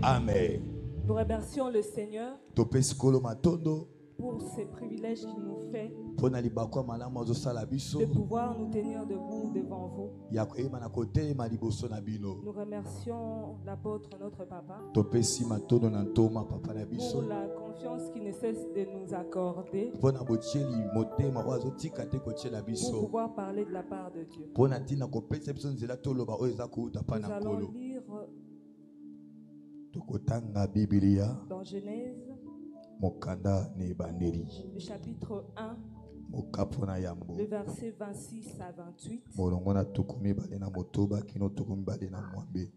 Amen. Nous remercions le Seigneur Topesi Nkolo matondo pour ces privilèges qu'il nous fait mpona libakwa malamu azosala biso de pouvoir nous tenir debout devant vous. ya koyeba na kotelema liboso na bino. Nous remercions l'apôtre, notre papa, Topesi matondo na ntoma papa na pour biso la confiance qu'il ne cesse de nous accorder mpona botieli motema oyo azotika te kotiela pour biso pouvoir parler de la part de Dieu. mpona ntina kopesa biso nzela toloba oyo eza kouta mpa Nous na allons Nkolo. lire Tokotanga Biblia dans Genèse, mokanda na ebandeli le chapitre 1, mokapo na yambo le verset 26 à 28. molongo na tuku mibale na motoba kino tuku mibale na mwambe.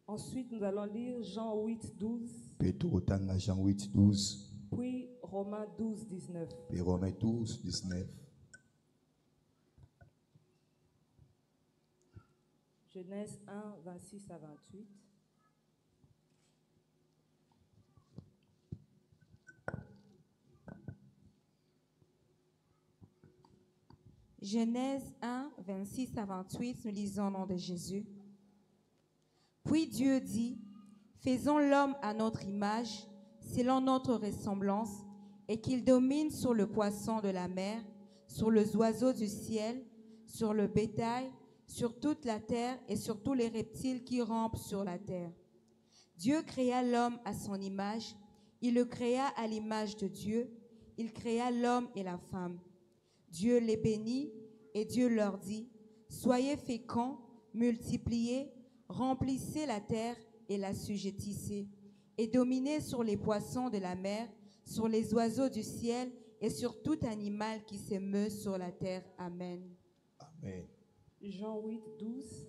Ensuite, nous allons lire Jean 8, 12, Pe tokotanga Jean 8, 12 puis Romains 12, 19. pe Romains 12, 19. Genèse 1, 26 à 28. Genèse 1, 26 à 28, nous lisons au nom de Jésus. Puis Dieu dit, faisons l'homme à notre image, selon notre ressemblance, et qu'il domine sur le poisson de la mer, sur les oiseaux du ciel, sur le bétail, sur toute la terre et sur tous les reptiles qui rampent sur la terre. Dieu créa l'homme à son image, il le créa à l'image de Dieu, il créa l'homme et la femme. Dieu les bénit et Dieu leur dit, soyez féconds, multipliez, remplissez la terre et l'assujettissez, et dominez sur les poissons de la mer, sur les oiseaux du ciel et sur tout animal qui se meut sur la terre. Amen. Amen. Jean 8, 12.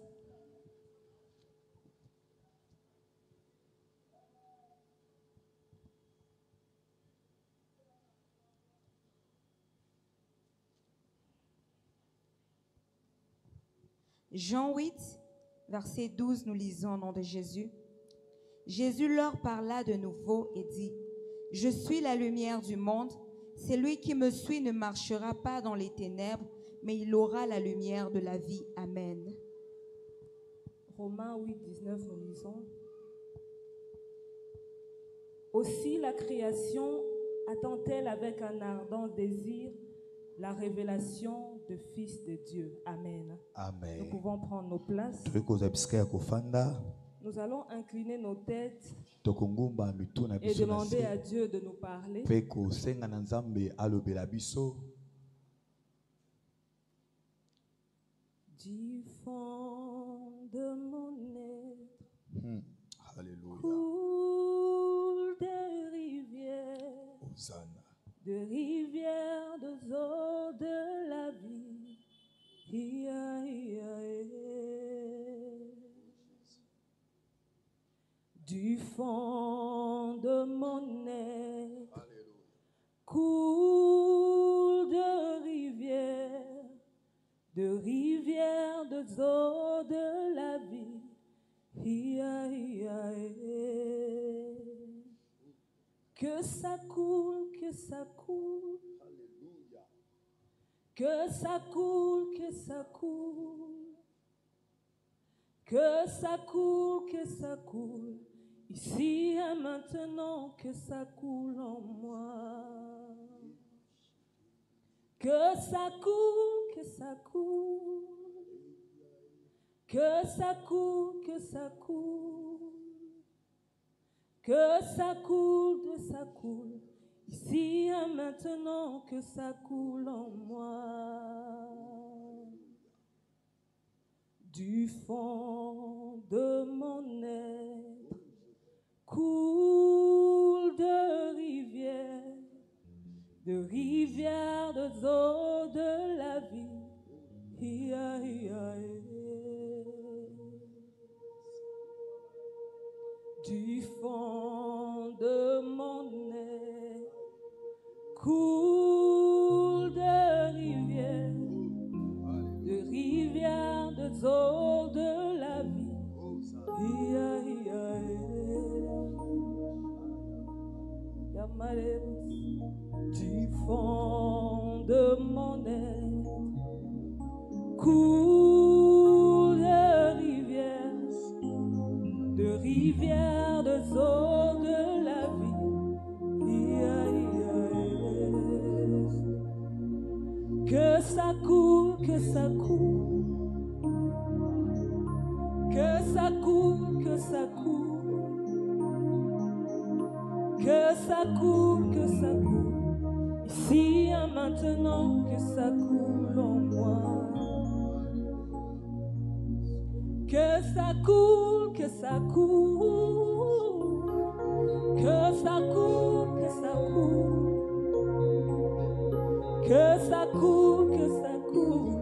Jean 8, verset 12, nous lisons au nom de Jésus. Jésus leur parla de nouveau et dit, « Je suis la lumière du monde. Celui qui me suit ne marchera pas dans les ténèbres, mais il aura la lumière de la vie. » Amen. Romains 8, 19, nous lisons. Aussi la création attend-elle avec un ardent désir la révélation du Fils de Dieu. Amen. Amen. Nous pouvons prendre nos places. Nous allons incliner nos têtes et demander à Dieu de nous parler. Du fond de mon être, coule des rivières, de rivières de eau de la vie. Ia, ia, ia. Du fond de mon être, coule de rivières de eau de la vie. Ia, ia, ia. Que ça coule, que ça coule. Que ça coule, que ça coule. Que ça coule, que ça coule. Ici et maintenant, que ça coule en moi. Que ça coule, que ça coule. Que ça coule, que ça coule. Que ça coule, que ça coule. Ici et maintenant, que ça coule en moi. Du fond de mon être, coule de rivières de eau de la vie. Ia, ia, ia. Du fond de mon être, coule de rivières de eau de la vie. Ia, ia, ia. Du fond de mon être, coule de rivières rivière de eau de la vie. Que ça coule, que ça coule. Que ça coule, que ça coule. Que ça coule, que ça coule. Ici et maintenant, que ça coule en moi. Que ça coule, que ça coule. Que ça coule, que ça coule. Que ça coule, que ça coule.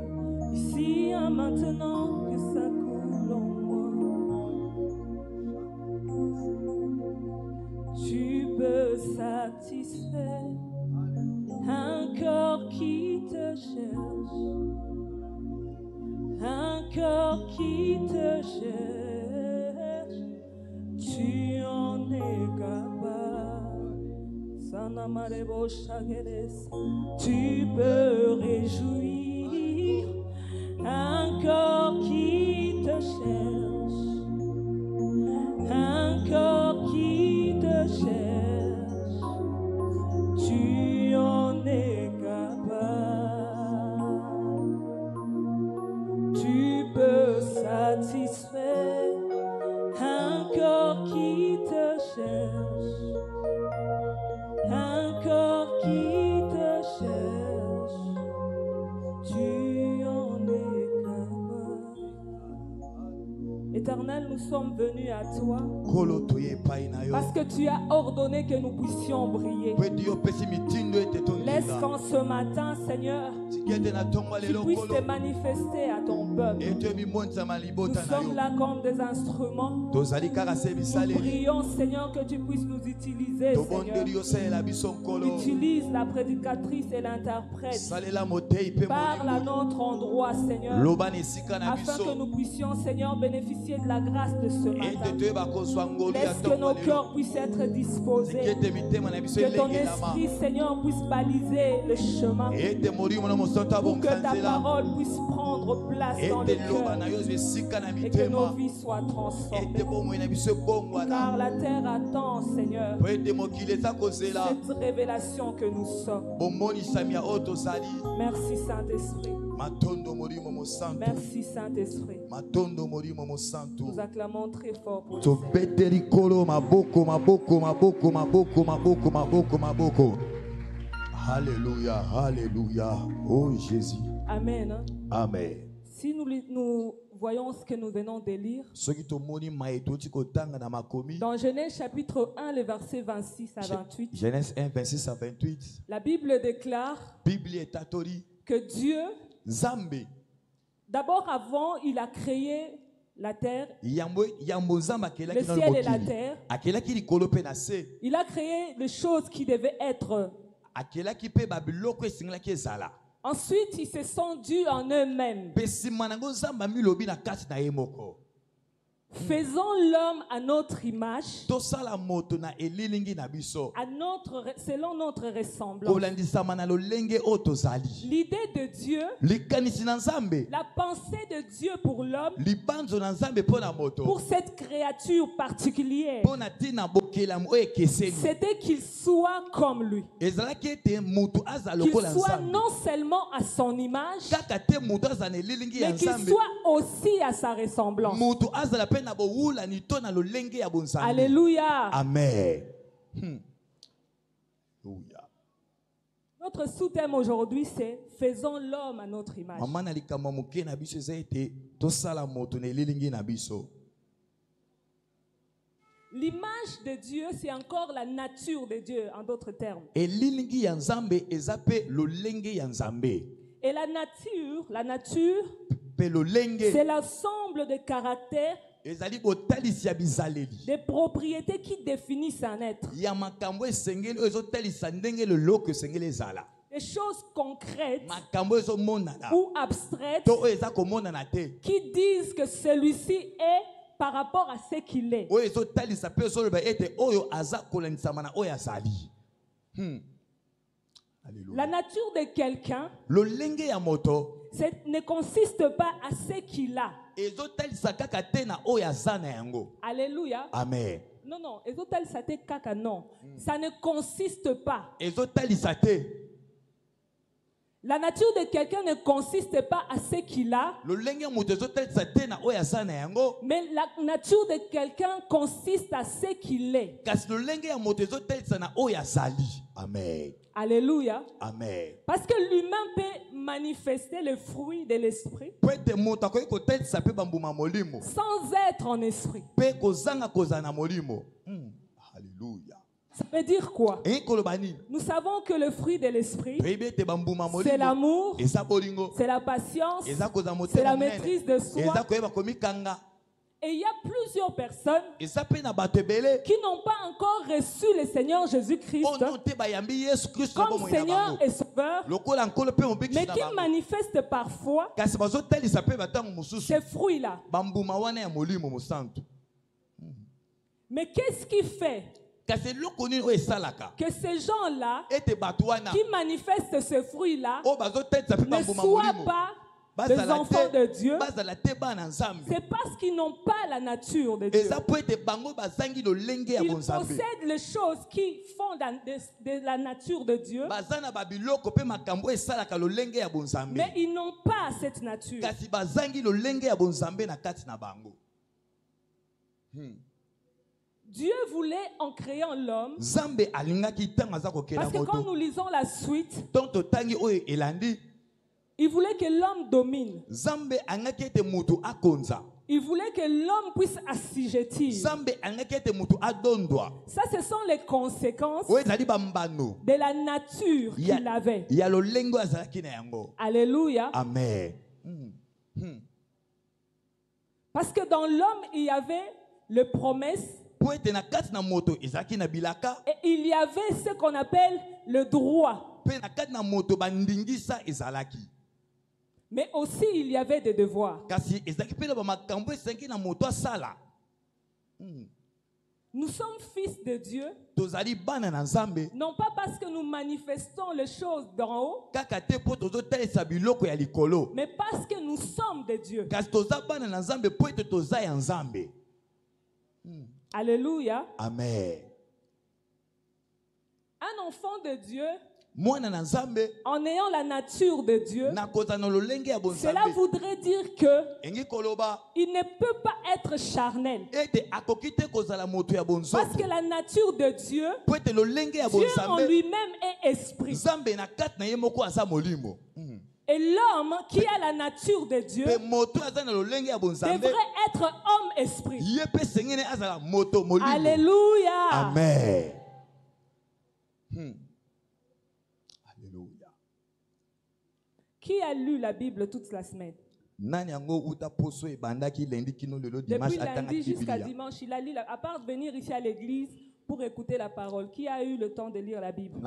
Ici et maintenant, que ça coule en moi. Tu peux satisfaire un corps qui te cherche, un corps qui te cherche, tu en es capable. Tu peux réjouir un corps qui te cherche, un corps qui te cherche, tu en es capable. Tu peux satisfaire un corps qui te cherche, un corps qui te cherche, tu en es capable. Éternel, nous sommes venus à toi parce que tu as ordonné que nous puissions briller. Laisse qu'en ce matin, Seigneur, tu puisses te manifester à ton peuple. Nous sommes là comme des instruments. Nous prions, Seigneur, que tu puisses nous utiliser, Seigneur. Utilise la prédicatrice et l'interprète. Parle à notre endroit, Seigneur, afin que nous puissions, Seigneur, bénéficier de la grâce de ce matin. Laisse que nos cœurs puissent être disposés. Que ton esprit, Seigneur, puisse baliser le chemin. Pour que ta parole puisse prendre place dans le cœur et que nos vies soient transformées. Car la terre attend, Seigneur, cette révélation que nous sommes. Merci Saint-Esprit. Merci Saint-Esprit. Nous acclamons très fort pour Alléluia, alléluia. Oh Jésus. Amen. Amen. Si nous voyons ce que nous venons de lire, dans Genèse chapitre 1, le verset 26 à 28, Genèse 1, 26 à 28, la Bible déclare que Dieu, d'abord avant, il a créé la terre, le ciel et la terre. Il a créé les choses qui devaient être. Ensuite, ils se sont dus en eux-mêmes. Faisons l'homme à notre image, selon notre ressemblance. L'idée de Dieu, la pensée de Dieu pour l'homme, pour cette créature particulière, c'était qu'il soit comme lui. Qu'il soit non seulement à son image, mais qu'il soit aussi à sa ressemblance. Alléluia. Amen. Notre sous-thème aujourd'hui, c'est faisons l'homme à notre image. L'image de Dieu, c'est encore la nature de Dieu, en d'autres termes. Et la nature, c'est l'ensemble de caractères, des propriétés qui définissent un être. Des choses concrètes ou abstraites qui disent que celui-ci est par rapport à ce qu'il est. La nature de quelqu'un ne consiste pas à ce qu'il a, Alléluia. Amen. Non, non. Non. Ça ne consiste pas. La nature de quelqu'un ne consiste pas à ce qu'il a. Mais la nature de quelqu'un consiste à ce qu'il est. Amen. Alléluia. Amen. Parce que l'humain peut manifester le fruit de l'esprit sans être en esprit. Alléluia. Ça veut dire quoi? Nous savons que le fruit de l'esprit, c'est l'amour, c'est la patience, c'est la maîtrise de soi. Et il y a plusieurs personnes qui n'ont pas encore reçu le Seigneur Jésus-Christ comme Seigneur et Sauveur, mais qui manifestent parfois ces fruits-là. Mais qu'est-ce qui fait que ces gens-là qui manifestent ce fruit-là ne soient pas des enfants de Dieu? C'est parce qu'ils n'ont pas la nature de Dieu. Ils possèdent les choses qui font de la nature de Dieu, mais ils n'ont pas cette nature. Dieu voulait en créant l'homme, parce que quand nous lisons la suite, il voulait que l'homme domine. Il voulait que l'homme puisse assujettir. Ça, ce sont les conséquences de la nature qu'il avait. Alléluia. Amen. Parce que dans l'homme, il y avait les promesses. Et il y avait ce qu'on appelle le droit. Mais aussi il y avait des devoirs. Nous sommes fils de Dieu, non pas parce que nous manifestons les choses d'en haut, mais parce que nous sommes de Dieu. Alléluia. Amen. Un enfant de Dieu, en ayant la nature de Dieu, cela voudrait dire que il ne peut pas être charnel. Parce que la nature de Dieu, Dieu en lui-même est esprit. Et l'homme qui a la nature de Dieu devrait être homme-esprit. Alléluia. Amen. Qui a lu la Bible toute la semaine? Depuis lundi jusqu'à dimanche, il a lu, à part venir ici à l'église pour écouter la parole. Qui a eu le temps de lire la Bible?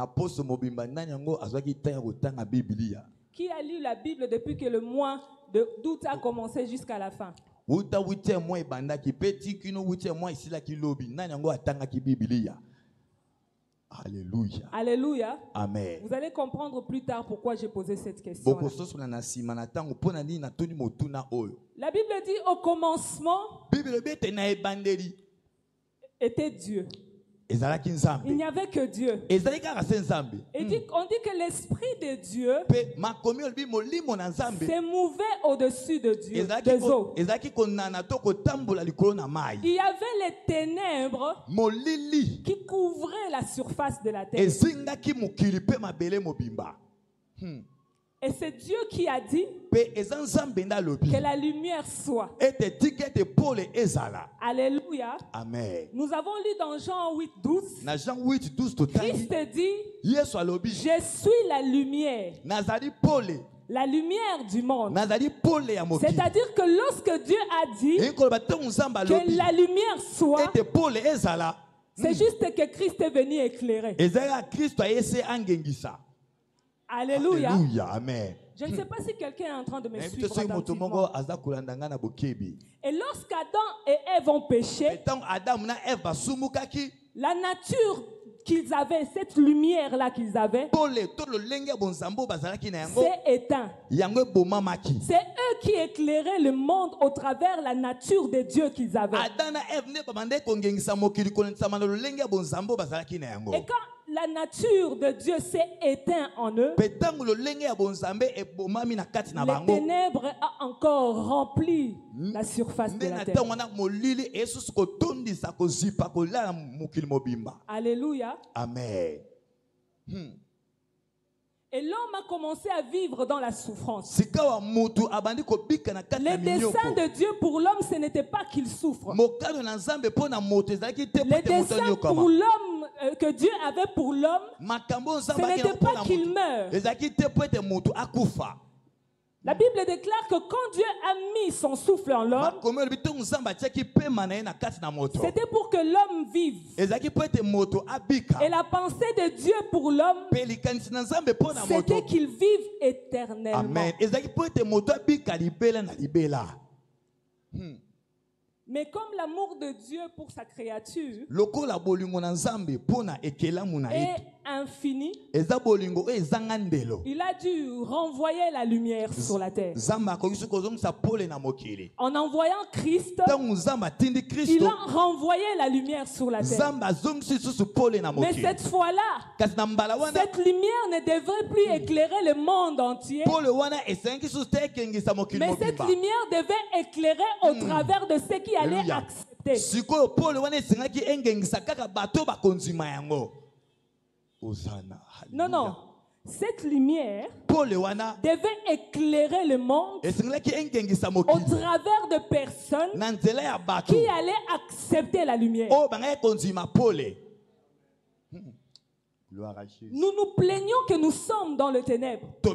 Qui a lu la Bible depuis que le mois d'août a commencé jusqu'à la fin? Alléluia. Alléluia. Amen. Vous allez comprendre plus tard pourquoi j'ai posé cette question. La Bible dit au commencement était Dieu. Il n'y avait que Dieu. Et on dit que l'Esprit de Dieu s'est mouvé au-dessus de Dieu, des eaux. Il y avait les ténèbres qui couvraient la surface de la terre. Et c'est Dieu qui a dit que la lumière soit. Alléluia. Amen. Nous avons lu dans Jean 8:12. Christ dit, je suis la lumière. La lumière du monde. C'est-à-dire que lorsque Dieu a dit que la lumière soit, c'est juste que Christ est venu éclairer. Alléluia. Alléluia. Amen. Je ne sais pas si quelqu'un est en train de me suivre attentivement. Et lorsqu'Adam et Ève ont péché, la nature qu'ils avaient, cette lumière-là qu'ils avaient, c'est éteint. C'est eux qui éclairaient le monde au travers la nature de Dieu qu'ils avaient. Et quand la nature de Dieu s'est éteinte en eux, les ténèbres ont encore rempli la surface de la terre. Alléluia. Amen. Et l'homme a commencé à vivre dans la souffrance. Les desseins de Dieu pour l'homme, ce n'était pas qu'il souffre. Les desseins pour l'homme que Dieu avait pour l'homme, ce n'était pas qu'il meure. La Bible déclare que quand Dieu a mis son souffle en l'homme, c'était pour que l'homme vive. Et la pensée de Dieu pour l'homme, c'était qu'il vive éternellement. Amen. Mais comme l'amour de Dieu pour sa créature est infini, il a dû renvoyer la lumière sur la terre. En envoyant Christ, il a renvoyé la lumière sur la terre. Mais cette fois-là, cette lumière ne devrait plus éclairer le monde entier. Mais cette lumière devait éclairer au travers de ceux qui allaient accepter. Non, non. Cette lumière devait éclairer le monde au travers de personnes qui allaient accepter la lumière. Nous nous plaignons que nous sommes dans le ténèbre. Nous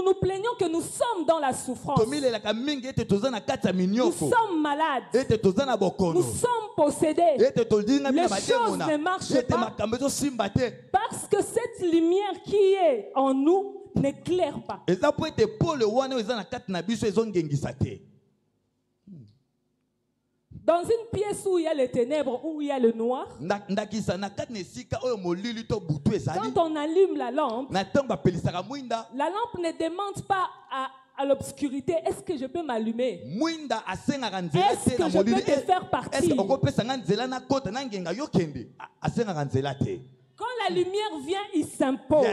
nous plaignons que nous sommes dans la souffrance. Nous sommes malades. Nous sommes possédés. Les choses ne marchent pas parce que cette lumière qui est en nous n'éclaire pas. Dans une pièce où il y a les ténèbres, où il y a le noir, quand on allume la lampe ne demande pas à l'obscurité, est-ce que je peux m'allumer? Est-ce que je peux te faire partir? Quand la lumière vient, il s'impose.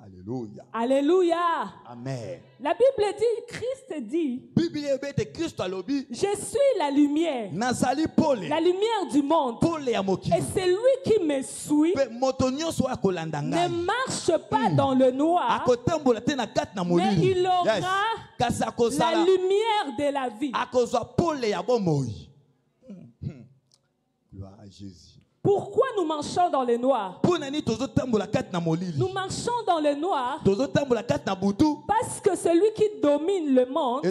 Alléluia. Alléluia. Amen. La Bible dit, Christ dit, je suis la lumière. La lumière du monde. Et celui qui me suit ne marche pas dans le noir, mais il aura la lumière de la vie. Gloire à Jésus. Pourquoi nous marchons dans le noir? Nous marchons dans le noir parce que celui qui domine le monde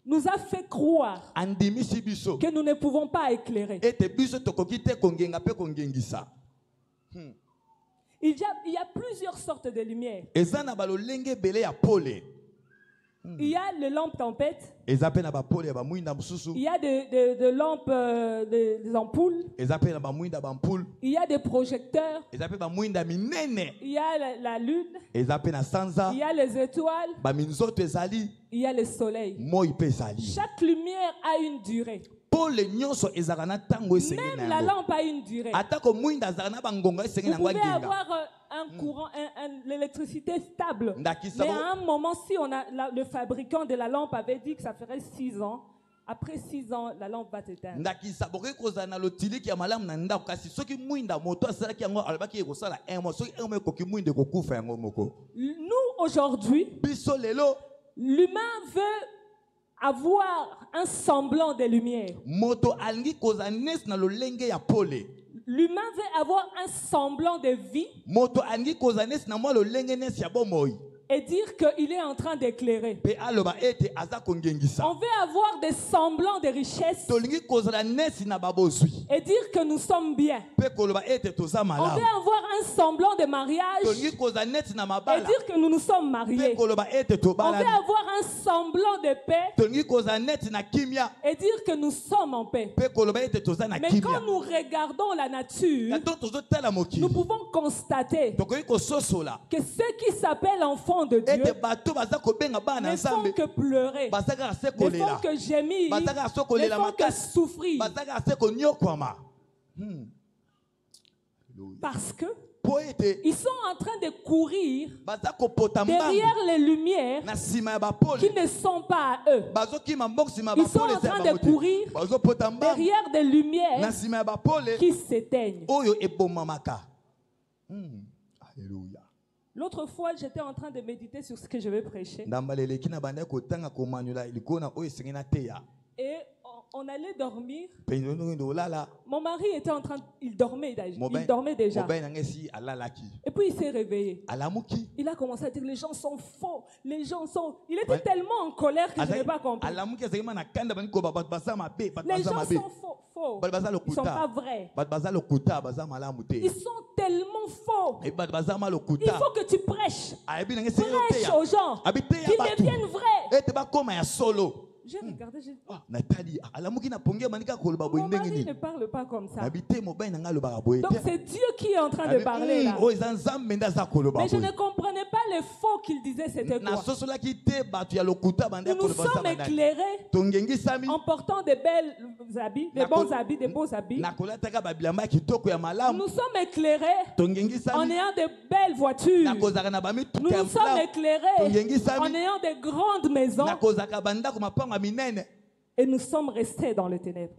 nous a fait croire que nous ne pouvons pas éclairer. Il y a plusieurs sortes de lumières. Il y a les lampes tempêtes. Il y a des lampes, des ampoules. Il y a des projecteurs. Il y a la lune. Il y a les étoiles. Il y a le soleil. Chaque lumière a une durée. Même la lampe a une durée. Vous pouvez avoir un courant, l'électricité stable. Mais à un moment, si le fabricant de la lampe avait dit que ça ferait 6 ans, après 6 ans, la lampe va s'éteindre. Nous, aujourd'hui, l'humain veut avoir un semblant de lumière. L'humain veut avoir un semblant de vie. et dire qu'il est en train d'éclairer. On veut avoir des semblants de richesses et dire que nous sommes bien. On veut avoir un semblant de mariage et dire que nous nous sommes mariés. On veut avoir un semblant de paix et dire que nous sommes en paix. Mais quand nous regardons la nature, nous pouvons constater que ceux qui s'appellent enfants de Dieu ne font que pleurer, ne font que gémir, ne font que souffrir. Parce que ils sont en train de courir derrière les lumières qui ne sont pas à eux. Ils sont en train de courir derrière des lumières qui s'éteignent. Alléluia. L'autre fois, j'étais en train de méditer sur ce que je vais prêcher. Et on allait dormir. Mon mari était en train, il dormait déjà. Et puis il s'est réveillé. Il a commencé à dire les gens sont faux, les gens sont. Il était tellement en colère que je n'ai pas compris. Les gens sont faux. Ils ne sont pas vrais. Ils sont tellement faux. Il faut que tu prêches. Prêche aux gens qu'ils deviennent vrais. J'ai regardé, j'ai dit, Nathalie, mon mari ne parle pas comme ça. Donc c'est Dieu qui est en train de parler là. Mais je ne comprenais pas les faux qu'il disait, c'était quoi. Nous nous sommes éclairés en portant des belles habits, des bons habits, des beaux habits. Nous sommes éclairés en ayant de belles voitures. Nous nous sommes éclairés en ayant de grandes maisons. Et nous sommes restés dans le ténèbre.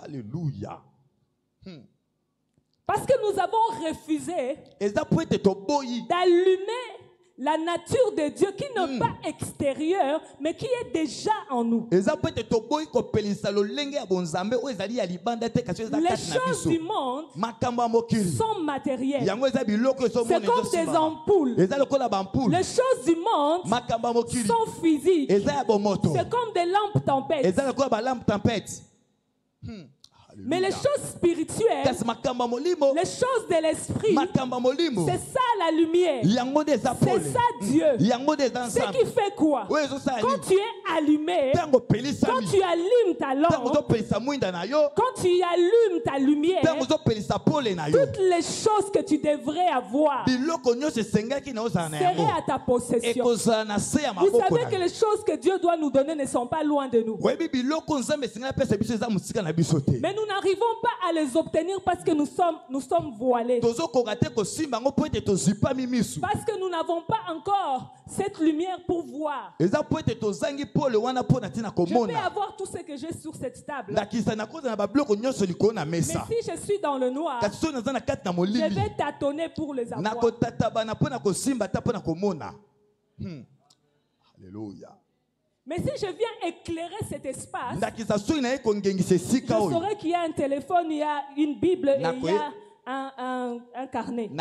Alléluia. Parce que nous avons refusé d'allumer la nature de Dieu qui n'est pas extérieure, mais qui est déjà en nous. Les choses du monde sont matérielles. C'est comme des ampoules. Les choses du monde sont physiques. C'est comme des lampes tempêtes. Mais les choses spirituelles, les choses de l'esprit, c'est ça la lumière. C'est ça Dieu. Ce qui fait quoi? Quand tu es allumé, quand tu allumes ta lampe, quand tu allumes ta lumière, toutes les choses que tu devrais avoir seraient à ta possession. Vous savez que les choses que Dieu doit nous donner ne sont pas loin de nous. Mais nous n'arrivons pas à les obtenir parce que nous sommes voilés. Parce que nous n'avons pas encore cette lumière pour voir. Je peux avoir tout ce que j'ai sur cette table. Mais si je suis dans le noir, je vais tâtonner pour les avoir. Alléluia. Mais si je viens éclairer cet espace, je saurais qu'il y a un téléphone, il y a une Bible et il y a un carnet. Et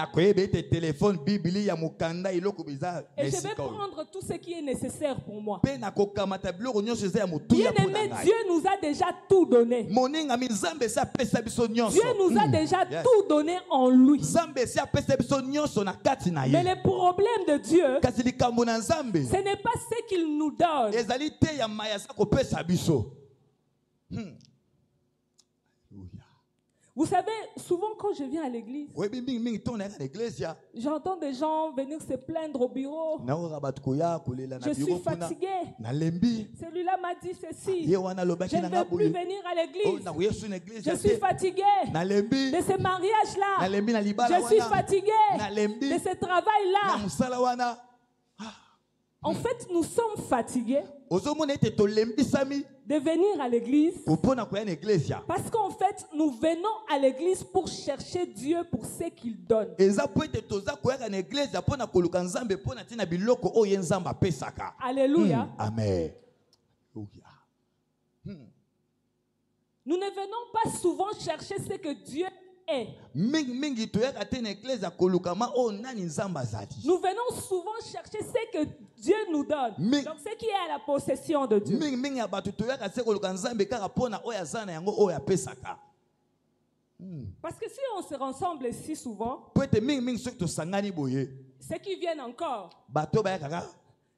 je vais prendre tout ce qui est nécessaire pour moi. Bien-aimé, Dieu nous a déjà tout donné. Dieu nous a déjà tout donné en lui. Mais le problème de Dieu, ce n'est pas ce qu'il nous donne. Vous savez, souvent quand je viens à l'église, j'entends des gens venir se plaindre au bureau. Je suis fatigué. Celui-là m'a dit ceci. Je ne veux plus venir à l'église. Je suis fatigué de ce mariage-là. Je suis fatigué de ce travail-là. En fait, nous sommes fatigués de venir à l'église parce qu'en fait, nous venons à l'église pour chercher Dieu pour ce qu'il donne. Alléluia. Amen. Nous ne venons pas souvent chercher ce que Dieu est. Nous venons souvent chercher ce que Dieu nous donne. Donc ce qui est à la possession de Dieu. Parce que si on se rassemble si souvent, ceux qui viennent encore,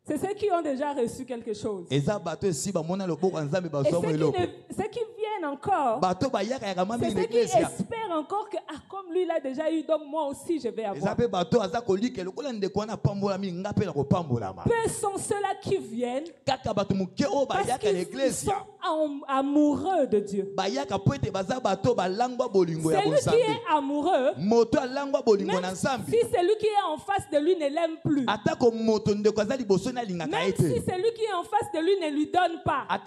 c'est ceux qui ont déjà reçu quelque chose. Et ceux qui viennent encore, c'est ceux qui espèrent encore que comme lui l'a déjà eu, donc moi aussi je vais avoir. Peu sont ceux-là qui viennent parce qu'ils sont amoureux de Dieu. Celui qui est amoureux, même si celui qui est en face de lui ne l'aime plus, même si celui qui est en face de lui ne lui donne pas, il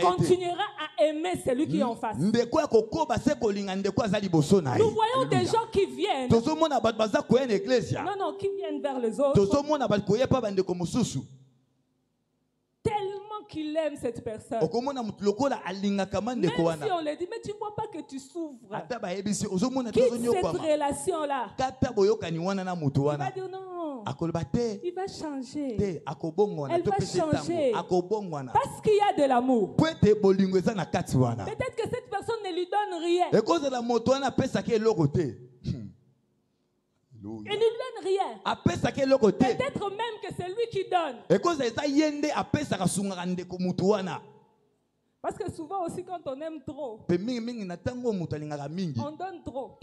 continuera à aimer celui qui est en face. Nous voyons des gens qui viennent, non, qui viennent vers les autres, tellement qu'il aime cette personne. Même si on lui dit, mais tu ne vois pas que tu souffres. Quitte cette relation-là. Il va dire non. Il va changer. Elle va changer. Parce qu'il y a de l'amour. Peut-être que cette personne ne lui donne rien. Elle ne lui donne rien. Peut-être même que c'est lui qui donne. Parce que souvent aussi quand on aime trop, on donne trop.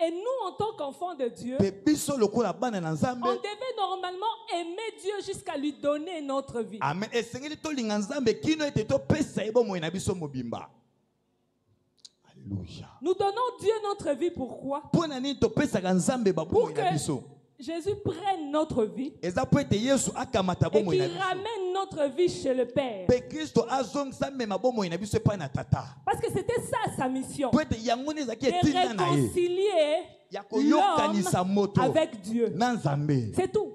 Et nous, en tant qu'enfants de Dieu, on devait normalement aimer Dieu jusqu'à lui donner notre vie. Nous donnons Dieu notre vie, pourquoi? Pour que Jésus prenne notre vie et qu'il ramène notre vie chez le Père. Parce que c'était ça sa mission, de réconcilier l'homme avec Dieu. C'est tout.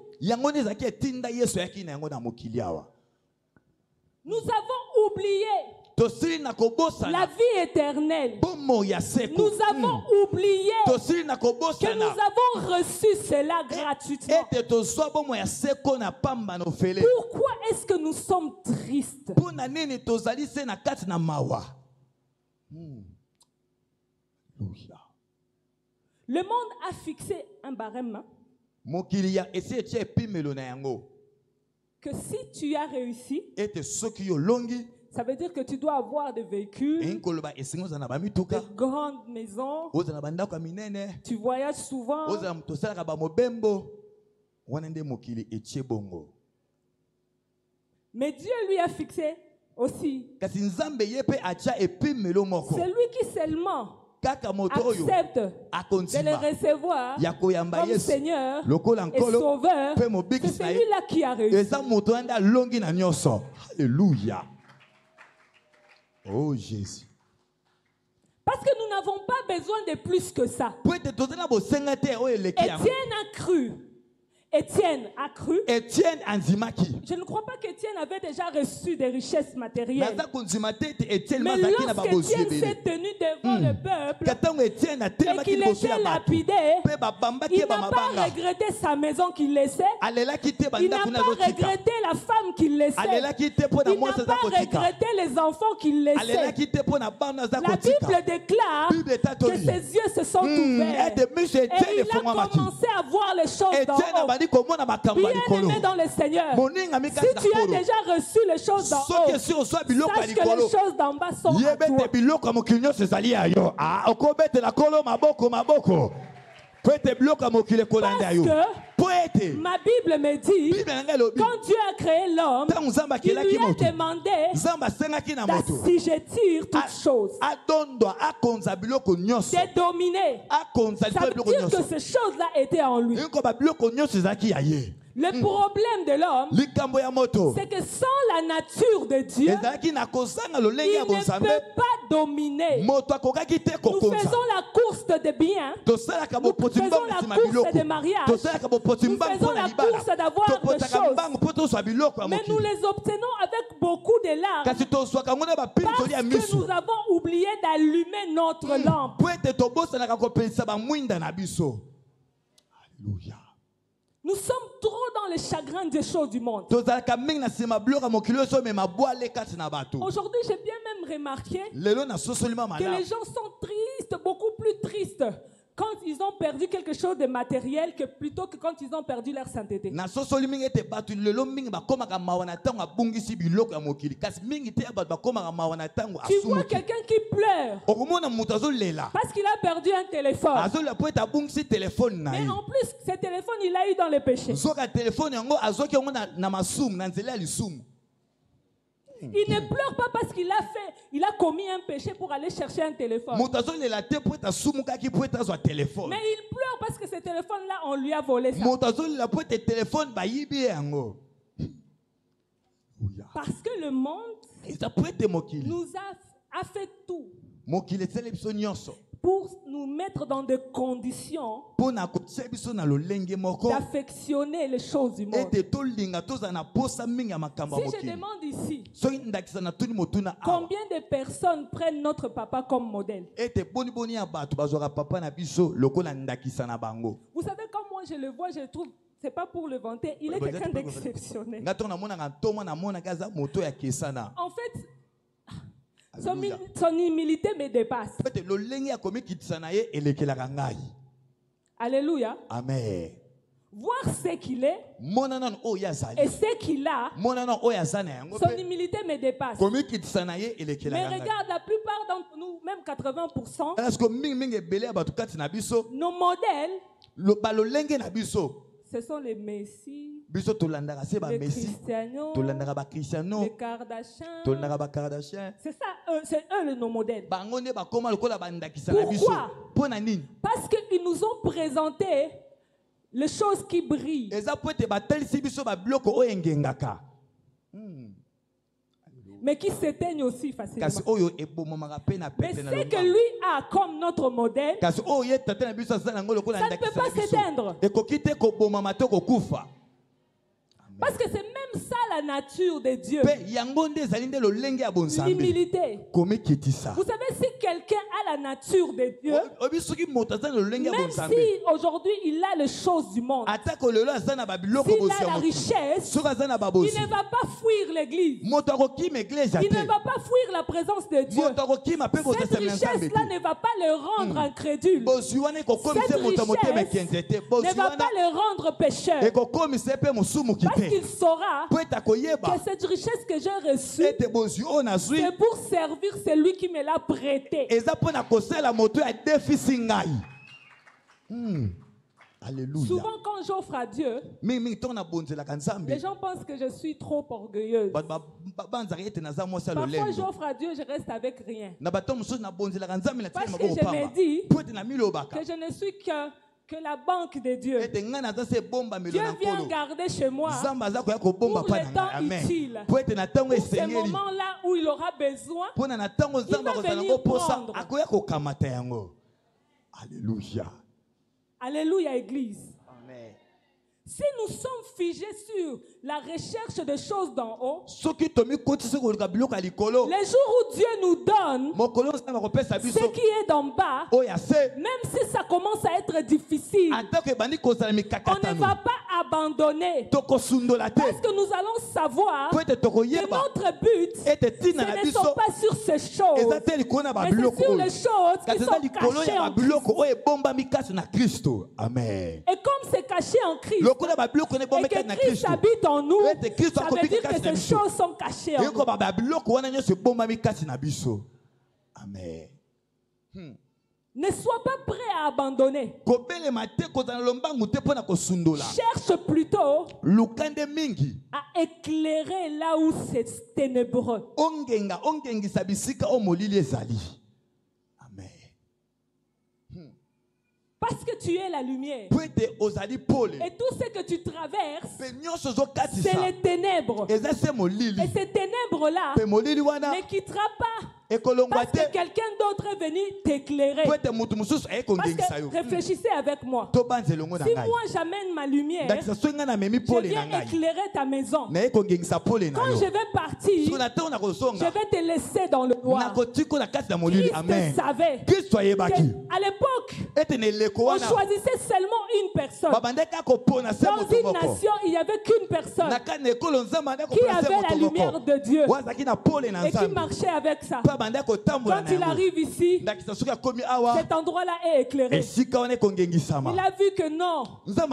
Nous avons oublié la vie éternelle. Nous avons oublié que nous avons reçu cela gratuitement. Pourquoi est-ce que nous sommes tristes? Le monde a fixé un barème que si tu as réussi, ça veut dire que tu dois avoir des véhicules, de grandes maisons, tu voyages souvent. Mais Dieu lui a fixé aussi celui qui seulement accepte de le recevoir comme Seigneur et Sauveur, c'est celui-là qui a réussi. Alléluia. Oh Jésus. Parce que nous n'avons pas besoin de plus que ça. Étienne a cru. Étienne a cru. Je ne crois pas qu'Étienne avait déjà reçu des richesses matérielles. Mais lorsqu'Étienne s'est tenu devant le peuple et qu'il était lapidé, il n'a pas regretté sa maison qu'il laissait. Il n'a pas regretté la femme qu'il laissait. Il n'a pas regretté les enfants qu'il laissait. La Bible déclare que ses yeux se sont ouverts et il a commencé à voir les choses d'en haut. Bien-aimé dans le Seigneur, si tu as déjà reçu les choses d'en haut, sache que les choses d'en bas sont à toi. Parce que ma Bible me dit, quand Dieu a créé l'homme, il lui a demandé d'assujettir toutes choses, de dominer. Ça veut dire que ces choses-là étaient en lui. Le problème de l'homme, c'est que sans la nature de Dieu, il ne peut pas dominer. Nous faisons la course de biens, nous faisons la course de mariage, nous faisons la course d'avoir des choses, mais nous les obtenons avec beaucoup de larmes parce que nous avons oublié d'allumer notre lampe. Alléluia. Nous sommes trop dans les chagrins des choses du monde. Aujourd'hui, j'ai bien même remarqué que les gens sont tristes, beaucoup plus tristes quand ils ont perdu quelque chose de matériel que plutôt que quand ils ont perdu leur sainteté. Tu vois quelqu'un qui pleure parce qu'il a perdu un téléphone. Mais en plus, ce téléphone, il l'a eu dans le péché. Il ne pleure pas parce qu'il a commis un péché pour aller chercher un téléphone. Mais il pleure parce que ce téléphone-là, on lui a volé ça. Parce que le monde nous a fait tout pour nous mettre dans des conditions d'affectionner les choses du monde. Si je demande ici, combien de personnes prennent notre papa comme modèle? Vous savez, quand moi je le vois, je trouve, c'est pas pour le vanter, il est quelqu'un d'exceptionnel. En fait, son humilité me dépasse. Alléluia. Amen. Voir ce qu'il est et ce qu'il a, son humilité me dépasse. Mais regarde, la plupart d'entre nous, même 80%, nos modèles, ce sont les Messi, les Cristiano, les Kardashians. C'est ça, c'est eux nos modèles. Pourquoi? Parce qu'ils nous ont présenté les choses qui brillent. Mais qui s'éteignent aussi facilement. Mais ce que lui a comme notre modèle, ça ne peut pas s'éteindre. Parce que c'est même ça la nature de Dieu. L'humilité. Vous savez, si quelqu'un a la nature de Dieu, même si aujourd'hui il a les choses du monde, s'il a la richesse, il ne va pas fuir l'église. Il ne va pas fuir la présence de Dieu. Cette richesse-là ne va pas le rendre incrédule. Cette richesse ne va pas le rendre pécheur. Parce qu'il saura que cette richesse que j'ai reçue, c'est pour servir celui qui me l'a prêté. Souvent quand j'offre à Dieu, les gens pensent que je suis trop orgueilleuse. Parfois j'offre à Dieu, je reste avec rien. Parce que je me dis que je ne suis que la banque de Dieu. Dieu vient garder chez moi pour les temps utiles. Pour ces moments-là où il aura besoin, il va venir prendre. Alléluia. Alléluia, Église. Amen. Si nous sommes figés sur la recherche des choses d'en haut, les jours où Dieu nous donne ce qui est d'en bas, même si ça commence à être difficile, on ne va pas abandonner. Parce que nous allons savoir que notre but, ce ne sont pas sur ces choses, mais c'est sur les choses qui sont cachées en Christ. Amen. Et comme c'est caché en Christ, et que Christ habite en nous, ça veut dire que ces choses sont cachées en nous. Amen. Ne sois pas prêt à abandonner. Cherche plutôt à éclairer là où c'est ténébreux. Parce que tu es la lumière. Et tout ce que tu traverses, c'est les ténèbres. Et ces ténèbres-là ne quittera pas. Parce que quelqu'un d'autre est venu t'éclairer. Parce que réfléchissez avec moi. Si moi j'amène ma lumière, je viens éclairer ta maison. Quand je vais partir, je vais te laisser dans le noir. Christ savait qu'à l'époque, on choisissait seulement une personne. Dans une nation, il n'y avait qu'une personne qui avait la lumière de Dieu et qui marchait avec ça. Quand il arrive ici, cet endroit-là est éclairé. Il a vu que non,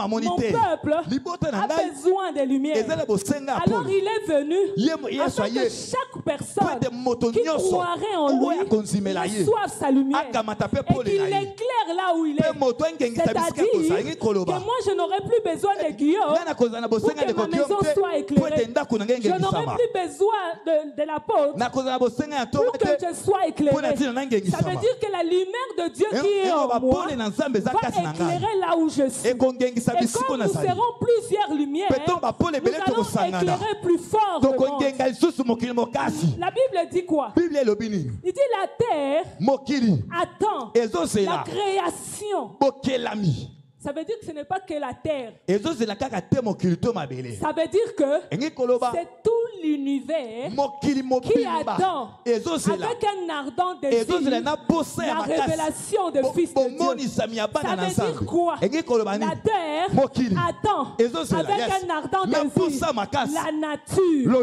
mon peuple a besoin de lumière. Alors il est venu afin que chaque personne qui croirait en lui reçoive sa lumière et qu'il l'éclaire là où il est. C'est-à-dire que moi je n'aurai plus besoin de Guillaume pour que ma maison soit éclairée. Je n'aurai plus besoin de l'apôtre pour que je sois éclairé. Ça veut dire que la lumière de Dieu qui est en moi va éclairer là où je suis. Et comme nous serons plusieurs lumières, nous allons éclairer plus fort le monde. La Bible dit quoi? Il dit la terre attend la création. Ça veut dire que ce n'est pas que la terre. Ça veut dire que c'est tout l'univers qui attend avec un ardent désir la révélation de Fils de Dieu. Ça veut dire quoi? La terre attend avec un ardent désir la nature, la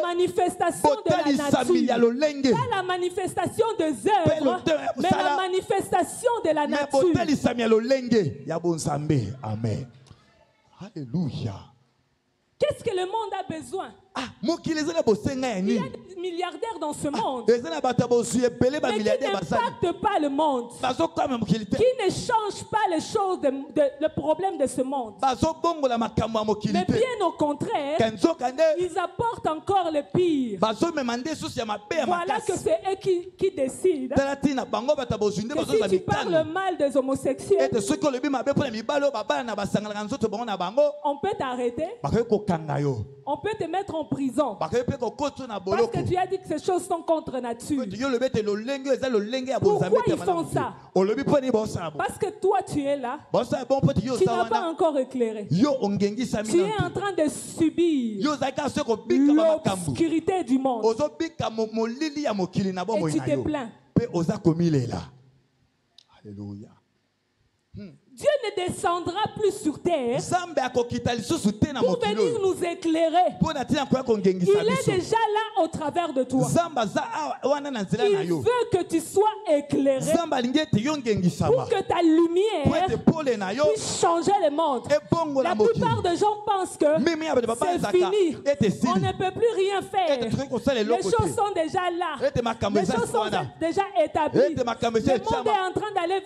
manifestation de la nature. Pas la manifestation des œuvres, mais la manifestation de la nature. Amen. Alléluia. Qu'est-ce que le monde a besoin? Il y a des milliardaires dans ce monde, mais qui n'impactent pas le monde, qui ne changent pas les choses, le problème de ce monde. Mais bien au contraire, ils apportent encore le pire. Voilà que c'est eux qui décident que si tu parles mal des homosexuels, on peut t'arrêter, on peut te mettre en prison parce que tu as dit que ces choses sont contre nature. Pourquoi ils font ça? Parce que toi tu es là, tu n'as pas encore éclairé. Tu es en train de subir l'obscurité du monde et tu te plains. Alléluia. Dieu ne descendra plus sur terre pour venir nous éclairer. Il est déjà là au travers de toi. Il veut que tu sois éclairé pour que ta lumière puisse changer le monde. La plupart des gens pensent que c'est fini. On ne peut plus rien faire. Les choses sont déjà là. Les choses sont déjà établies. Le monde est en train d'aller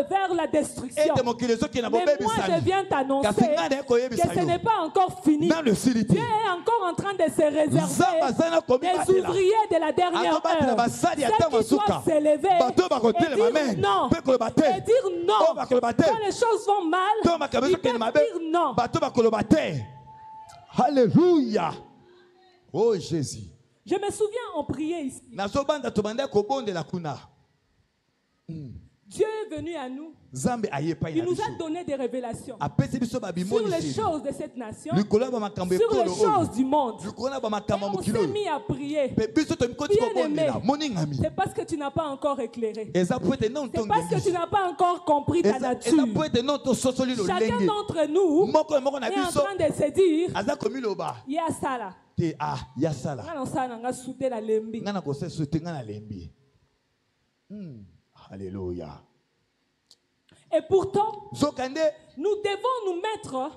vers la destruction. Mais moi je viens t'annoncer que ce n'est pas encore fini. Dieu est encore en train de se réserver des ouvriers de la dernière heure. Ceux qui doivent s'élever et dire non. Et dire non. Quand les choses vont mal, ils peuvent dire non. Alléluia. Oh Jésus. Je me souviens, on priait ici. Dieu est venu à nous. Il nous a donné des révélations sur les choses de cette nation, sur les choses du monde. Et on s'est mis à prier. Bien-aimé, c'est parce que tu n'as pas encore éclairé. C'est parce que tu n'as pas encore compris ta nature. Chacun d'entre nous est en train de se dire, il y a ça là. Alléluia. Et pourtant, nous devons nous mettre comme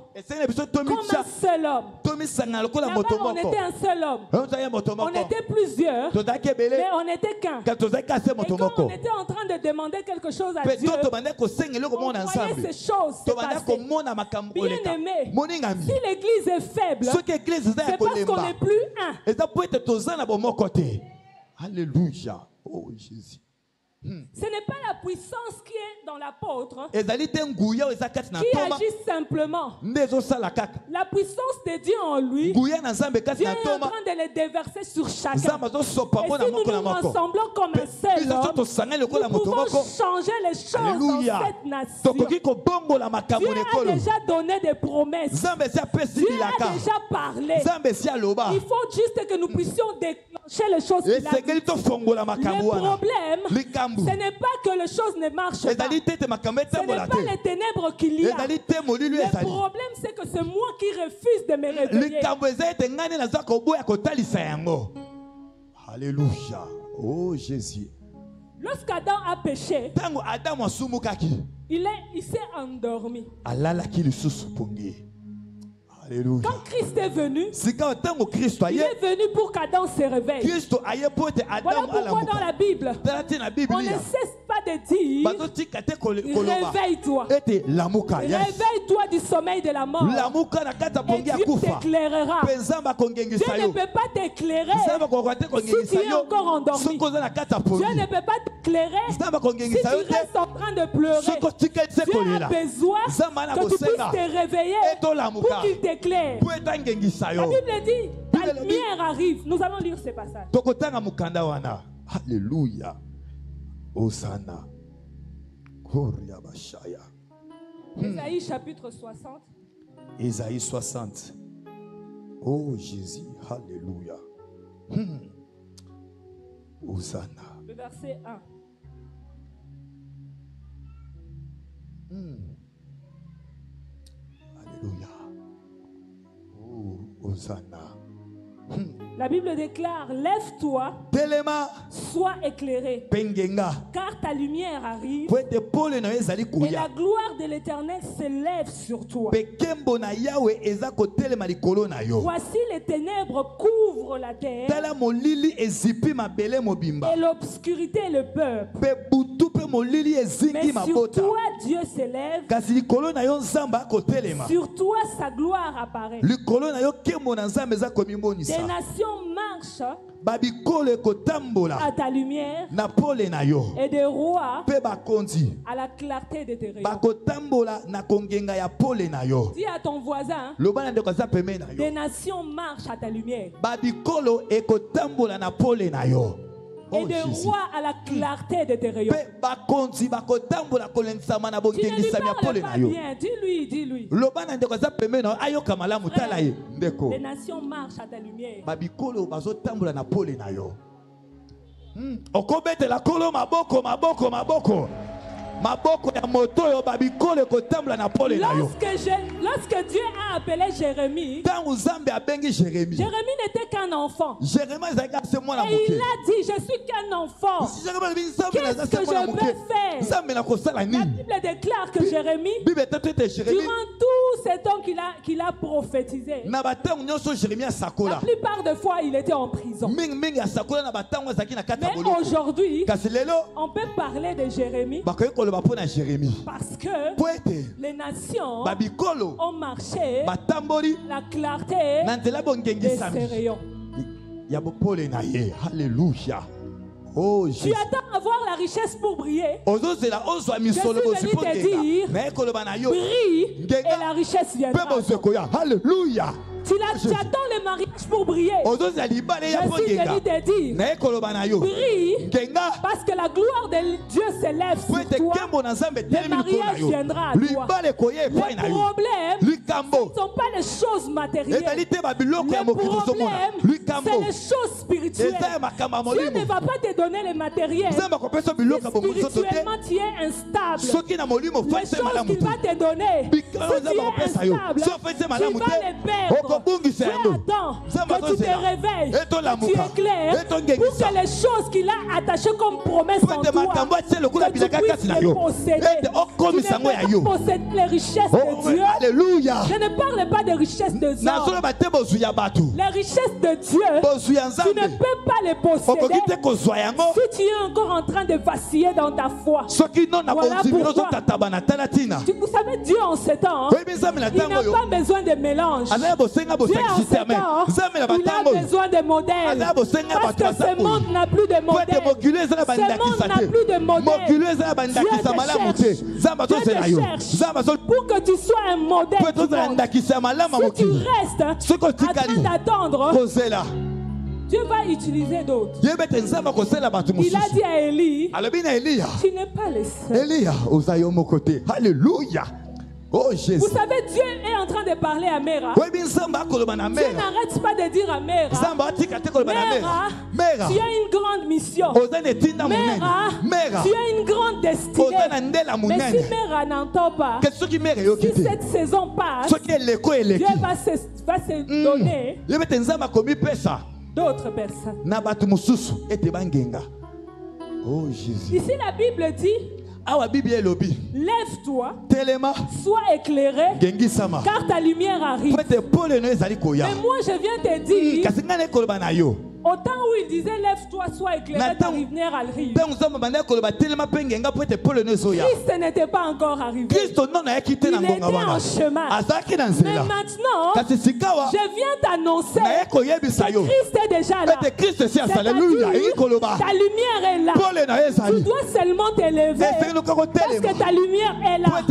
un seul homme. Là-bas, on était un seul homme. On était plusieurs, mais on n'était qu'un. Et quand on était en train de demander quelque chose à Dieu, on voyait ces choses se passer. Bien aimé, si l'église est faible, c'est parce qu'on n'est plus un. Alléluia. Oh Jésus. Ce n'est pas la puissance qui est dans l'apôtre qui agit simplement. La puissance de Dieu en lui, Dieu est en train de les déverser sur chacun. Et si nous nous rassemblons comme un seul homme, nous pouvons changer les choses dans cette nation. Dieu a déjà donné des promesses. Dieu a déjà parlé. Il faut juste que nous puissions déclencher les choses qu'il a dit. Le problème, ce n'est pas que les choses ne marchent pas. Ce n'est pas les ténèbres qu'il y a. Le problème, c'est que c'est moi qui refuse de me réveiller. Alléluia. Oh Jésus. Lorsqu'Adam a péché, il s'est endormi. Alléluia. Quand Christ est venu, il est venu pour qu'Adam se réveille. Voilà pourquoi dans la Bible, on ne cesse pas de dire réveille-toi. Réveille-toi du sommeil de la mort. Et Dieu t'éclairera. Dieu ne peut pas t'éclairer si tu es encore endormi. Dieu ne peut pas t'éclairer si tu restes en train de pleurer. Dieu a besoin que tu puisses te réveiller pour qu'il t'éclaire. La Bible dit, la lumière arrive. Nous allons lire ce passage. Alléluia. Hosanna. Ésaïe chapitre 60. Ésaïe 60. Oh Jésus. Alléluia. Hosanna. Le verset 1. Alléluia. Oh, Hosanna. La Bible déclare, lève-toi, sois éclairé, car ta lumière arrive et la gloire de l'Éternel s'élève sur toi. Voici les ténèbres couvrent la terre et l'obscurité le peuple. Mais sur toi Dieu s'élève, sur toi sa gloire apparaît. Des nations marchent à ta lumière et des rois à la clarté de tes rayons. Dis à ton voisin, des nations marchent à ta lumière et des rois à la clarté de tes rayons. Tu ne lui parles pas bien. Dis-lui. Les nations marchent à ta lumière. Lorsque Dieu a appelé Jérémie, Jérémie n'était qu'un enfant. Et il a dit, je suis qu'un enfant. Qu'est-ce que je peux faire? La Bible déclare que Jérémie, durant tout ce temps qu'il a prophétisé, la plupart des fois il était en prison. Mais aujourd'hui, on peut parler de Jérémie parce que les nations ont marché la clarté de ses rayons. Alléluia. Oh, tu attends avoir la richesse pour briller. Je suis venu te dire, brille et la richesse viendra. Alléluia. Tu attends le mariage pour briller. Je suis venu te dire, brille parce que la gloire de Dieu s'élève sur toi. Le mariage viendra à toi. Le problème, ce ne sont pas les choses matérielles. Le problème, c'est les choses spirituelles. Dieu ne va pas te donner le matériel. Spirituellement, tu es instable. Les choses qu'il va te donner, si tu es instable, tu vas les perdre. Tu attends que tu te réveilles, tu éclaires pour que les choses qu'il a attachées comme promesse en toi, que tu puisses les posséder. Tu ne peux pas posséder les richesses de Dieu. Alléluia. Je ne parle pas des richesses de hommes. Les richesses de Dieu, tu ne peux pas les posséder si tu es encore en train de vaciller dans ta foi. Voilà pourquoi. Vous savez, Dieu en ce temps, il n'a pas besoin de mélange. il a besoin de modèles. Parce que ce monde n'a plus de modèles. Ce monde n'a plus de modèles. Dieu te cherche pour que tu sois un modèle du monde. Si tu restes en train d'attendre, Dieu va utiliser d'autres. Il a dit à Élie, tu n'es pas le seul. Alléluia. Oh Jésus. Vous savez, Dieu est en train de parler à Mera. Dieu n'arrête pas de dire à Mera, Mera, tu as une grande mission. Mera, tu as une grande destinée. Mais si Mera n'entend pas, si cette saison passe, Dieu va se donner d'autres personnes. Oh Jésus. Ici la Bible dit, lève-toi, sois éclairé, car ta lumière arrive. Mais moi je viens te dire, au temps où il disait lève-toi, sois éclairé, ta lumière arrive, Christ n'était pas encore arrivé. Il était en chemin. Mais maintenant, je viens t'annoncer que Christ est déjà là. Ta lumière est là. Tu dois seulement t'élever parce que ta lumière est là. Et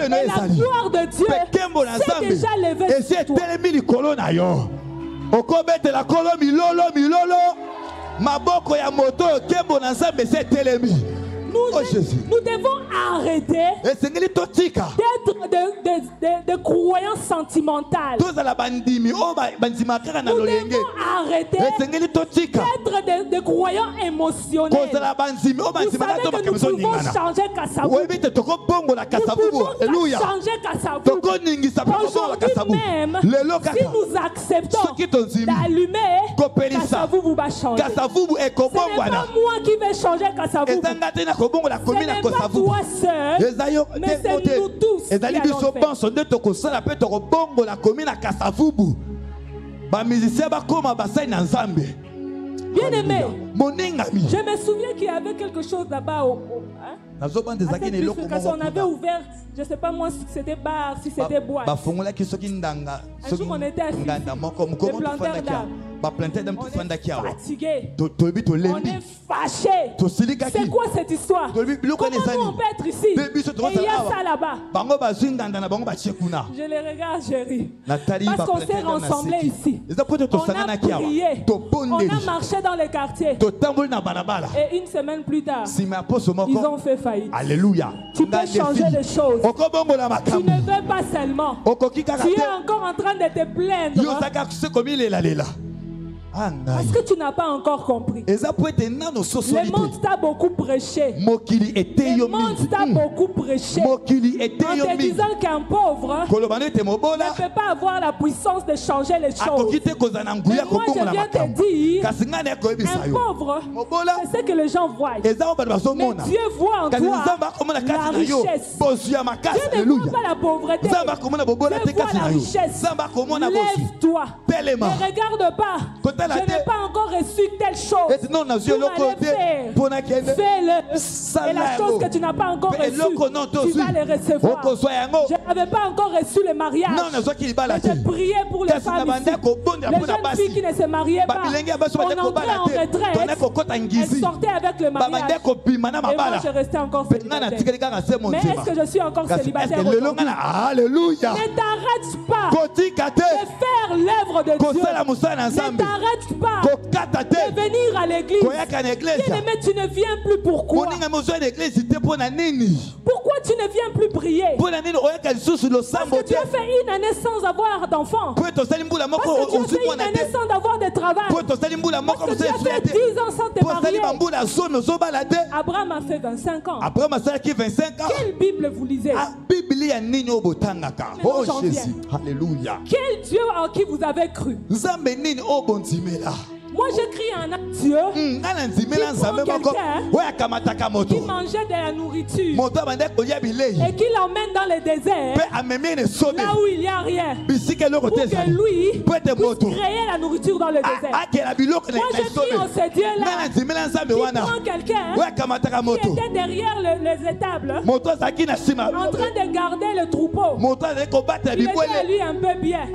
la gloire de Dieu s'est déjà levée sur toi. Okobetela kolo milolo maboko ya moto kembo na nzambe se telemi. Nous devons arrêter d'être de croyances sentimentales. Nous devons arrêter d'être de croyants émotionnels. Vous savez que nous pouvons changer Kassavou. Nous pouvons changer Kassavou. Aujourd'hui même, si nous acceptons d'allumer, Kassavou vous va changer. Ce n'est pas moi qui vais changer Kassavou. Ce n'est pas toi seul, mais c'est nous tous qui allons faire. Bien aimé, je me souviens qu'il y avait quelque chose là-bas on avait ouvert, je ne sais pas moi si c'était bar, si c'était boîte. Un jour on était assis, les planteurs d'arbres. On est fatigué, on est fâché. C'est quoi cette histoire? Comment nous on peut être ici? Et il y a ça là-bas. Je les regarde, je ris. Parce qu'on s'est rassemblés ici. On a prié, on a marché dans les quartiers. Et une semaine plus tard, ils ont fait faillite. Alléluia. Tu peux changer les choses. Tu ne veux pas seulement. Tu es encore en train de te plaindre. Parce que tu n'as pas encore compris. Le monde t'a beaucoup prêché. Le monde t'a beaucoup prêché. En te disant qu'un pauvre ne peut pas avoir la puissance de changer les choses. Mais moi je viens te dire, un pauvre, c'est ce que les gens voient. Mais Dieu voit en toi la richesse. Dieu ne voit pas la pauvreté. Dieu voit la richesse. Lève-toi. Ne regarde pas. Je n'ai pas encore reçu telle chose. Tu m'allais faire. Fais-le. Et la chose que tu n'as pas encore reçue, tu vas les recevoir. Je n'avais pas encore reçu le mariage. J'ai prié pour les femmes ici. Les jeunes filles qui ne se mariaient pas, on entrait en retraite. Elles sortaient avec le mariage. Et moi, je restais encore célibataire. Mais est-ce que je suis encore célibataire aujourd'hui? Alléluia. Ne t'arrête pas de faire l'œuvre de Dieu. Ne t'arrête pas de venir à l'église. Bien-aimé, tu ne viens plus pourquoi? Pourquoi tu ne viens plus prier? Parce que tu as fait une année sans avoir d'enfant. Parce que tu as fait une année sans avoir de travail. Parce que tu as fait 10 ans sans te marier. Abraham a fait 25 ans. Quelle Bible vous lisez? Oh Jésus. Alléluia. Quel Dieu en qui vous avez cru? Moi j'ai crié en Dieu qui mangeait de la nourriture et qui l'emmène dans le désert là où il n'y a rien pour que lui puisse créer la nourriture dans le désert. Moi je crie en ce Dieu là qui prend quelqu'un qui était derrière les étables en train de garder le troupeau. Il était lui un peu bien.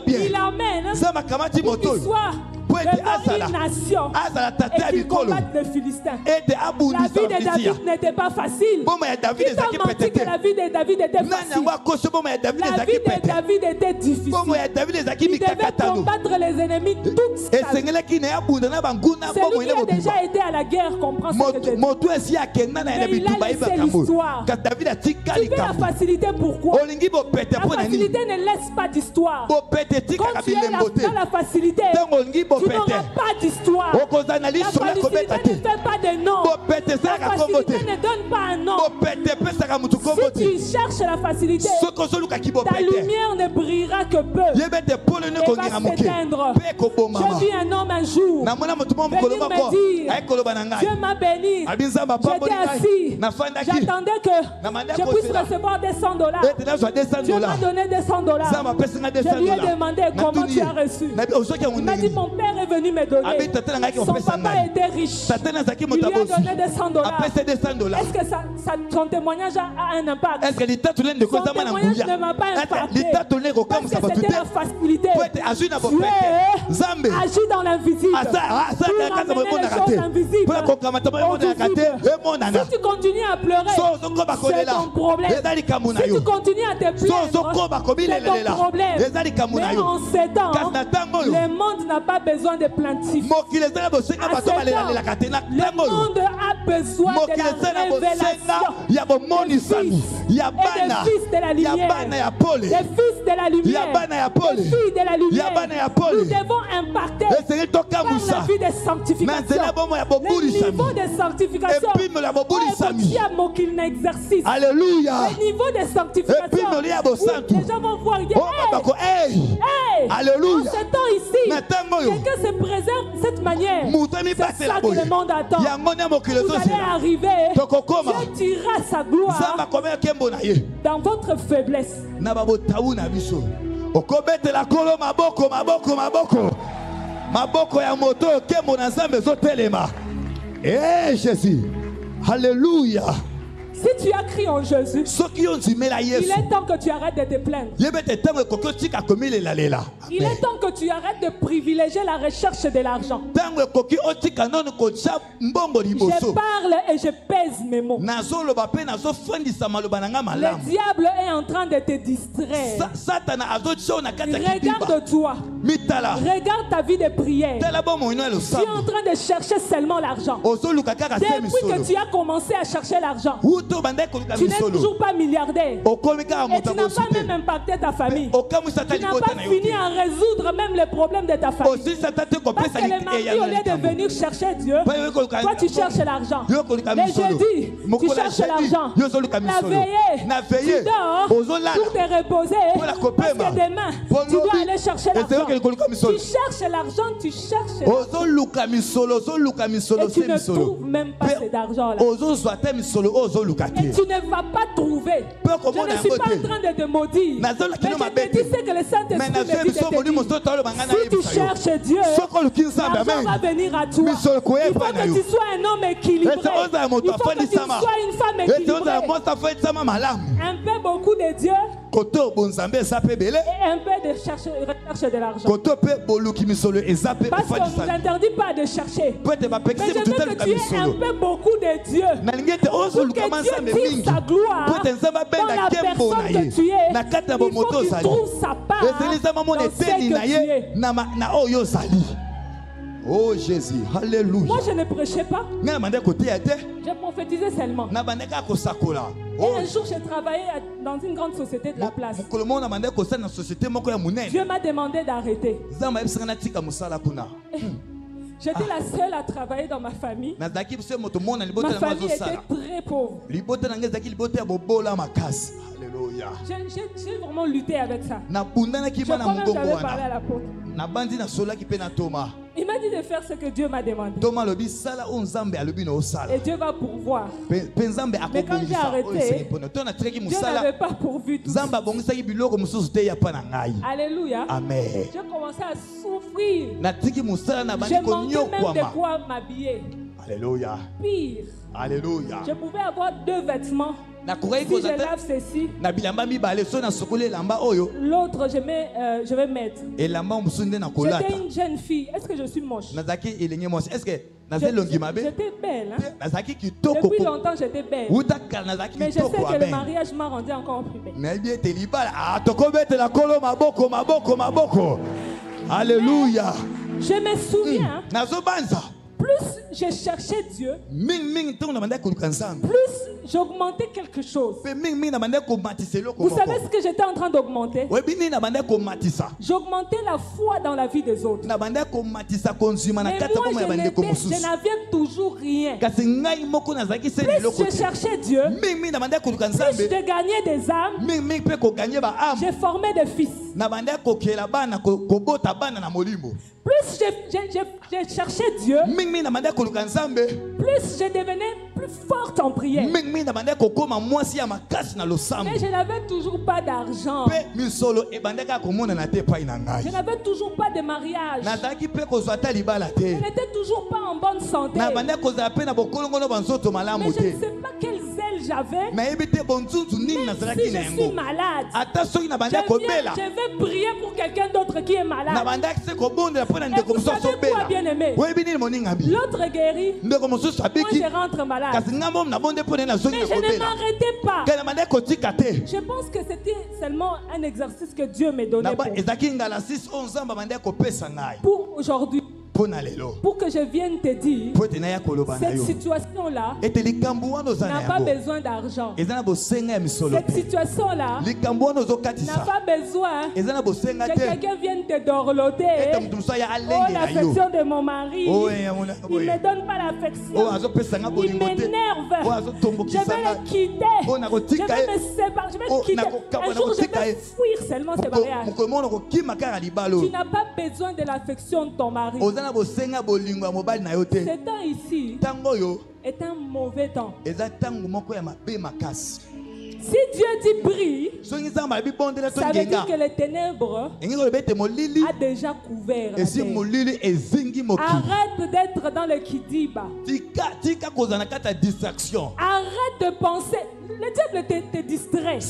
Il l'emmène pour qu'il soit devant une nation et qu'il combatte les Philistins. La vie de David n'était pas facile. Qui t'a menti que la vie de David était facile? La vie de David était difficile. Il devait combattre les ennemis toute sa vie. Celui qui a déjà été à la guerre comprend ce que je dis. Mais il a laissé l'histoire. Tu fais la facilité, pourquoi? La facilité ne laisse pas d'histoire. Quand tu es dans la facilité, tu n'auras pas d'histoire. La facilité ne fait pas de nom. La facilité ne donne pas un nom. Si tu cherches la facilité, ta lumière ne brillera que peu et va s'éteindre. J'ai vu un homme un jour venir me dire, Dieu m'a béni, j'étais assis, j'attendais que je puisse recevoir des $100. Dieu m'a donné des $100. Je lui ai demandé comment tu as reçu. Il m'a dit, mon père est venu me donner. Son papa était riche. Il lui a donné des $100. Est-ce que son témoignage a un impact? Son témoignage ne m'a pas impacté parce que c'était la facilité. Dieu agit dans l'invisible pour ramener les choses invisibles au visible. Si tu continues à pleurer, c'est ton problème. Si tu continues à te plaindre, c'est ton problème. Mais en ces temps, le monde n'a pas besoin de plaintifs. Le monde a besoin de la révélation des fils et des fils de la lumière. Des fils de la lumière. Des filles de la lumière. Nous devons impacter par la vie de sanctification. Le niveau de sanctification est qu'il exercice. Alléluia. Le niveau de sanctification. Les gens vont voir. Alléluia. En ce temps ici, quelqu'un se préserve de cette manière. C'est ça que le monde attend. Vous allez arriver. Dieu tirera sa gloire dans votre faiblesse. Maboko ya moto kembo na nzambe zotelema. Jésus. Alléluia. Si tu as crié en Jésus, il est temps que tu arrêtes de te plaindre. Il est temps que tu arrêtes de privilégier la recherche de l'argent. Je parle et je pèse mes mots. Le diable est en train de te distraire. Regarde-toi. Regarde ta vie de prière. Tu es en train de chercher seulement l'argent. Depuis que tu as commencé à chercher l'argent, tu n'es toujours pas milliardaire. Et tu n'as pas même impacté ta famille. Tu n'as pas fini à résoudre même les problèmes de ta famille. Parce que le mari, au lieu de venir chercher Dieu, toi tu cherches l'argent. Les jeudis, tu cherches l'argent. La veillée, tu dors pour te reposer. Parce que demain, tu dois aller chercher l'argent. Tu cherches l'argent, tu cherches l'argent. Et tu ne trouves même pas cet argent-là. Et tu ne vas pas trouver. Je ne suis pas en train de te maudire. Mais je te dis ce que le Saint-Esprit me dit de te dire. Si tu cherches Dieu, l'argent va venir à toi. Il faut que tu sois un homme équilibré. Il faut que tu sois une femme équilibrée. Un peu beaucoup de Dieu et un peu de recherche de l'argent. Parce qu'on ne vous interdit pas de chercher. Mais je veux que tu aies un peu beaucoup de Dieu. Pour que Dieu tire sa gloire dans la personne que tu es. Il faut qu'il trouve sa part dans ce que tu es. Oh Jésus, alléluia. Moi je ne prêchais pas. Je prophétisais seulement. Et un jour j'ai travaillé dans une grande société de la place. Dieu m'a demandé d'arrêter. J'étais la seule à travailler dans ma famille. Ma famille était très pauvre. J'ai vraiment lutté avec ça. Je crois même que j'avais parlé à l'apôtre. Il m'a dit de faire ce que Dieu m'a demandé. Et Dieu va pourvoir. Mais quand j'ai arrêté, Dieu n'avait pas pourvu tout ça. Alléluia. Amen. J'ai commencé à souffrir. J'ai manqué même de quoi m'habiller. Alléluia. Pire. Alléluia. Je pouvais avoir 2 vêtements. Si je lave ceci, l'autre je vais mettre. J'étais une jeune fille. Est-ce que je suis moche? J'étais belle. Hein? Depuis longtemps, j'étais belle. Mais je sais que le mariage m'a rendu encore plus belle. Alléluia. Je me souviens. Plus je cherchais Dieu, plus j'augmentais quelque chose. Vous savez ce que j'étais en train d'augmenter? J'augmentais la foi dans la vie des autres. Mais moi, je n'avais toujours rien. Plus je cherchais Dieu, plus je gagnais des âmes, j'ai formé des fils. Plus je cherchais Dieu, plus je devenais plus forte en prière. Mais je n'avais toujours pas d'argent. Je n'avais toujours pas de mariage. Je n'étais toujours pas en bonne santé. Mais je ne sais pas quelle zèle j'avais. Même si je suis malade, je vais prier pour quelqu'un d'autre qui est malade. Et vous savez quoi, bien-aimé? L'autre est guéri. Moi, je rentre malade. Mais je ne m'arrêtais pas. Je pense que c'était seulement un exercice que Dieu me donnait pour aujourd'hui. Pour que je vienne te dire, cette situation-là n'a pas besoin d'argent. Cette situation-là n'a pas besoin que quelqu'un vienne te dorloter. Oh, l'affection de mon mari, il ne me donne pas l'affection. Il m'énerve. Je vais le quitter. Je vais me séparer. Je vais le quitter. Un jour, je vais fuir seulement ce mariage. Tu n'as pas besoin de l'affection de ton mari. Ce temps ici est un mauvais temps. Si Dieu dit brille, ça veut dire que les ténèbres a déjà couvert la terre. Arrête d'être dans le kidiba. Arrête de penser. Le diable te distrait. Il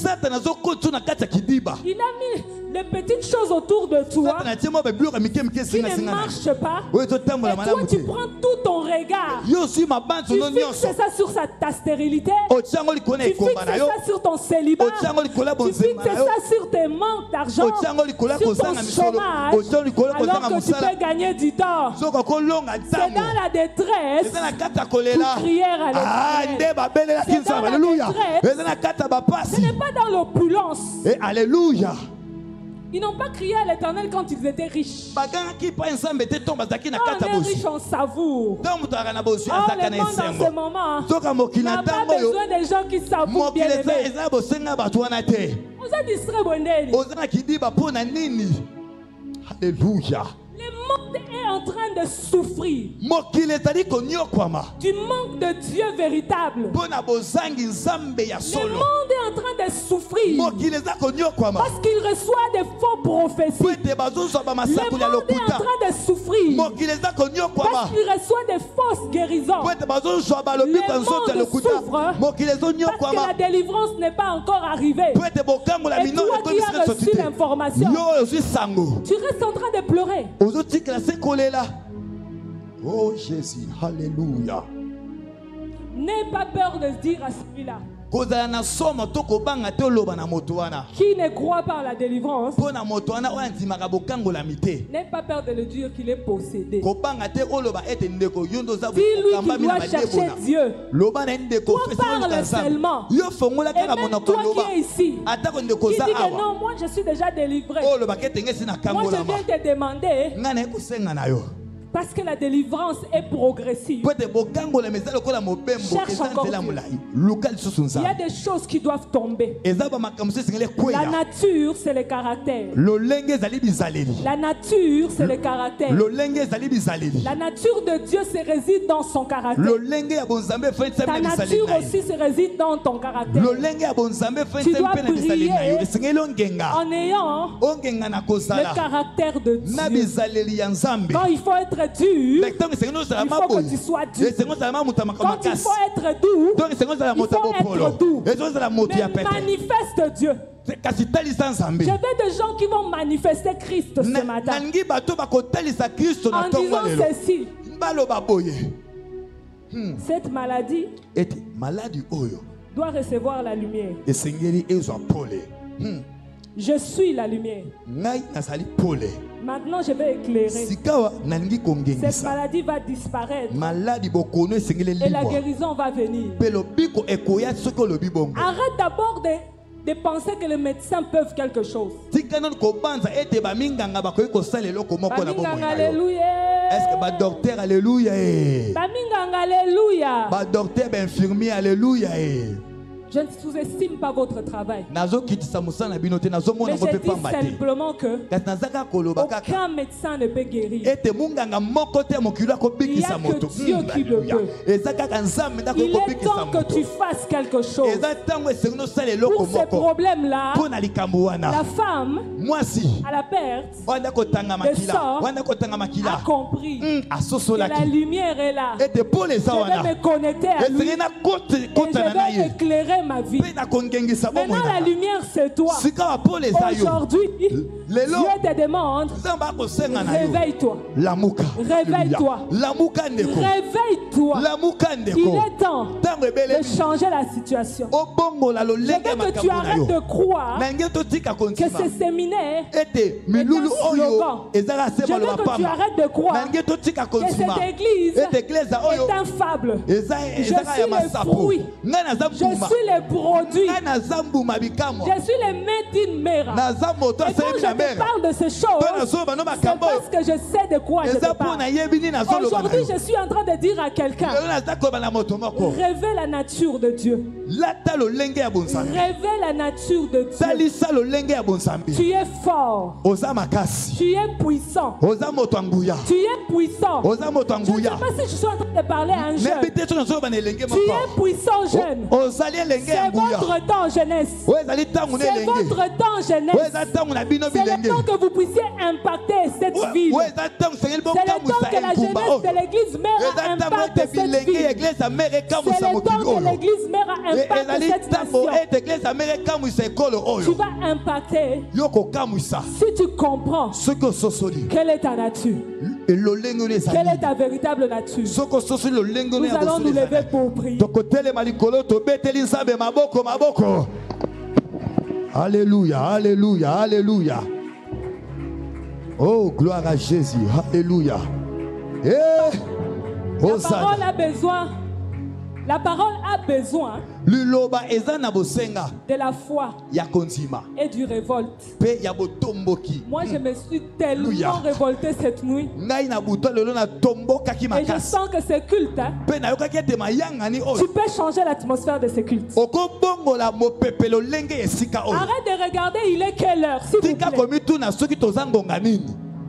a mis les petites choses autour de toi qui ne marchent pas. Et toi, tu prends tout ton regard. Tu fixes ça sur ta stérilité. Tu fixes ça sur ton célibat. Tu fixes ça sur tes manques d'argent, sur ton chômage, alors que tu peux gagner du temps. C'est dans la détresse tu crier à l'Éternel. C'est dans la détresse. Ce n'est pas dans l'opulence. Alléluia. Ils n'ont pas crié à l'Éternel quand ils étaient riches. Oh, les riches, on savoure. Oh, le monde en ce moment n'a pas besoin des gens qui savourent bien aimés. Vous êtes distrait, Bondeli. Alléluia. Le monde est en train de souffrir du manque de Dieu véritable. Le monde est en train de souffrir parce qu'il reçoit des faux prophéties. Le monde est en train de souffrir parce qu'il reçoit des fausses guérisons. Le monde souffre parce que la délivrance n'est pas encore arrivée. Et toi qui as reçu l'information, tu restes en train de pleurer. Oh Jésus, alléluia. N'aie pas peur de dire à celui-là qui ne croit pas à la délivrance. N'aie pas peur de le dire qu'il est possédé. Dis-lui qu'il doit chercher Dieu. Toi parle seulement. Et même toi qui es ici, qui dit que non, moi je suis déjà délivré. Moi je viens te demander Parce que la délivrance est progressive. Cherche encore Dieu. Il y a des choses qui doivent tomber. La nature, c'est le caractère. La nature, c'est le caractère. La nature de Dieu se réside dans son caractère. Ta nature aussi se réside dans ton caractère. Tu dois briller en ayant le caractère de Dieu. Quand il faut être dur, il faut que tu sois dur. Quand il faut être doux, il faut être doux. Mais manifeste Dieu. Je veux des gens qui vont manifester Christ ce matin en disant ceci. Cette maladie doit recevoir la lumière. Je suis la lumière. Maintenant, je vais éclairer. Cette maladie va disparaître. Et la guérison va venir. Arrête d'abord de penser que les médecins peuvent quelque chose. Alléluia. Est-ce que docteur alléluia? Alléluia. Docteur infirmier alléluia. Je ne sous-estime pas votre travail. Mais je dis simplement que aucun médecin ne peut guérir. Il n'y a que Dieu qui le peut. Il est temps que tu fasses quelque chose. Pour ces problèmes-là, la femme à la perte de sang a compris que la lumière est là. Je vais me connecter à lui et je vais éclairer ma vie. Maintenant la lumière c'est toi. Aujourd'hui Dieu te demande, réveille-toi. Réveille-toi. Réveille-toi. Il est temps de changer la situation. Je veux que tu arrêtes de croire que ce séminaire est un slogan. Je veux que tu arrêtes de croire que cette église est un fable. Je suis le fruit. Je suis le produit. Je suis le made in Mera. Et quand je te parle de ces choses, c'est parce que je sais de quoi je te parle. Aujourd'hui, je suis en train de dire à quelqu'un, rêvez la nature de Dieu. Rêvez la nature de Dieu. Tu es fort. Tu es puissant. Tu es puissant. Je ne sais pas si je suis en train de parler à un jeune. Tu es puissant, jeune. C'est votre temps, jeunesse. C'est votre temps, jeunesse. C'est le temps que vous puissiez impacter cette ville. C'est le temps que la jeunesse de l'église Mera impacte cette ville. C'est le temps que l'église Mera impacte cette nation. Tu vas impacter si tu comprends quelle est ta nature. Quelle est ta véritable nature? Nous allons nous lever pour prier. Alléluia, alléluia, alléluia. Oh, gloire à Jésus. Alléluia. La parole a besoin. La parole a besoin de la foi et du révolte. Moi, je me suis tellement révolté cette nuit. Et je sens que ce culte, tu peux changer l'atmosphère de ce culte. Arrête de regarder, il est quelle heure, s'il vous plaît.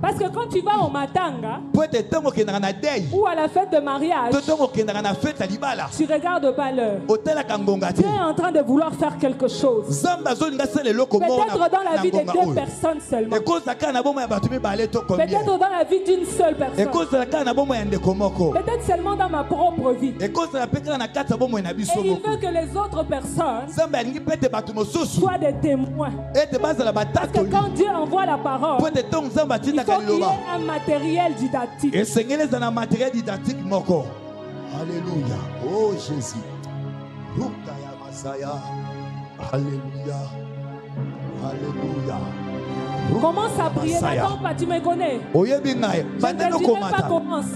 Parce que quand tu vas au matanga ou à la fête de mariage, tu ne regardes pas l'heure. Tu es en train de vouloir faire quelque chose. Peut-être dans la vie de 2 personnes seulement. Peut-être dans la vie d'une seule personne. Peut-être seulement dans ma propre vie. Et il veut que les autres personnes soient des témoins. Parce que quand Dieu envoie la parole, il faut qu'il y ait un matériel didactique. Alléluia. Oh Jésus. Alléluia. Alléluia. Commence à prier, n'attends pas, tu me connais. Je ne te dis même pas commence.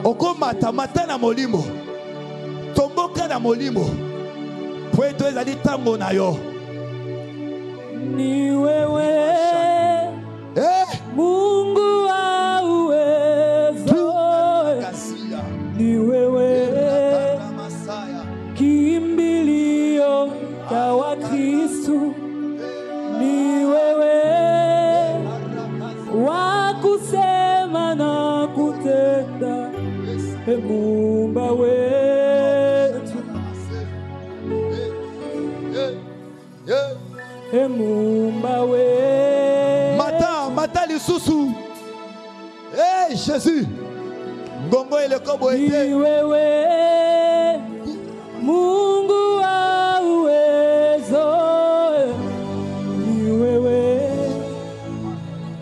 okomata mata na molimo tomboka na molimo po eto ezali tango na yo ni wewe Mungu wa uwezo ni wewe kimbilio la Wakristo ni wewe wa kusema na kutenda Muumba wetu Muumba wetu mata lisusu Jésus ngongo elekobo ete ni wewe Mungu wa uwezo ni wewe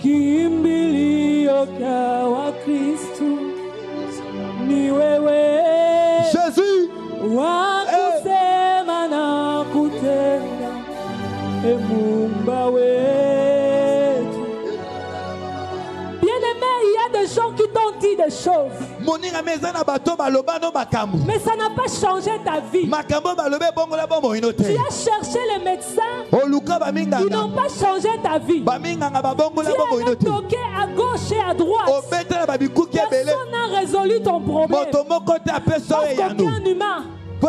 kimbilio la Wakristo ni wewe Jésus wa kusema na kutenda Muumba wetu. Bien-aimé, il y a des gens qui t'ont dit des choses. Mais ça n'a pas changé ta vie. Tu as cherché les médecins. Ils n'ont pas changé ta vie. Tu as toqué à gauche et à droite. Personne n'a résolu ton problème. Parce qu'aucun humain ne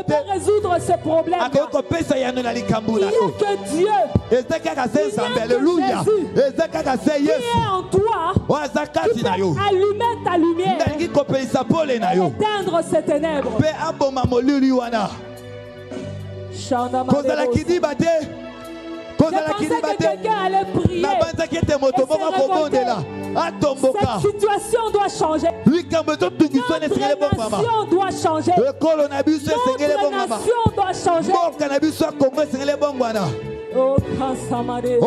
peut résoudre ce problème. Il n'y a que Dieu. Il n'y a que Jésus qui est en toi. Tu peux allumer ta lumière et éteindre ces ténèbres. Je pensais que quelqu'un allait prier. Cette situation doit changer. Notre nation doit changer. Notre nation doit changer. Oh, Kansamade.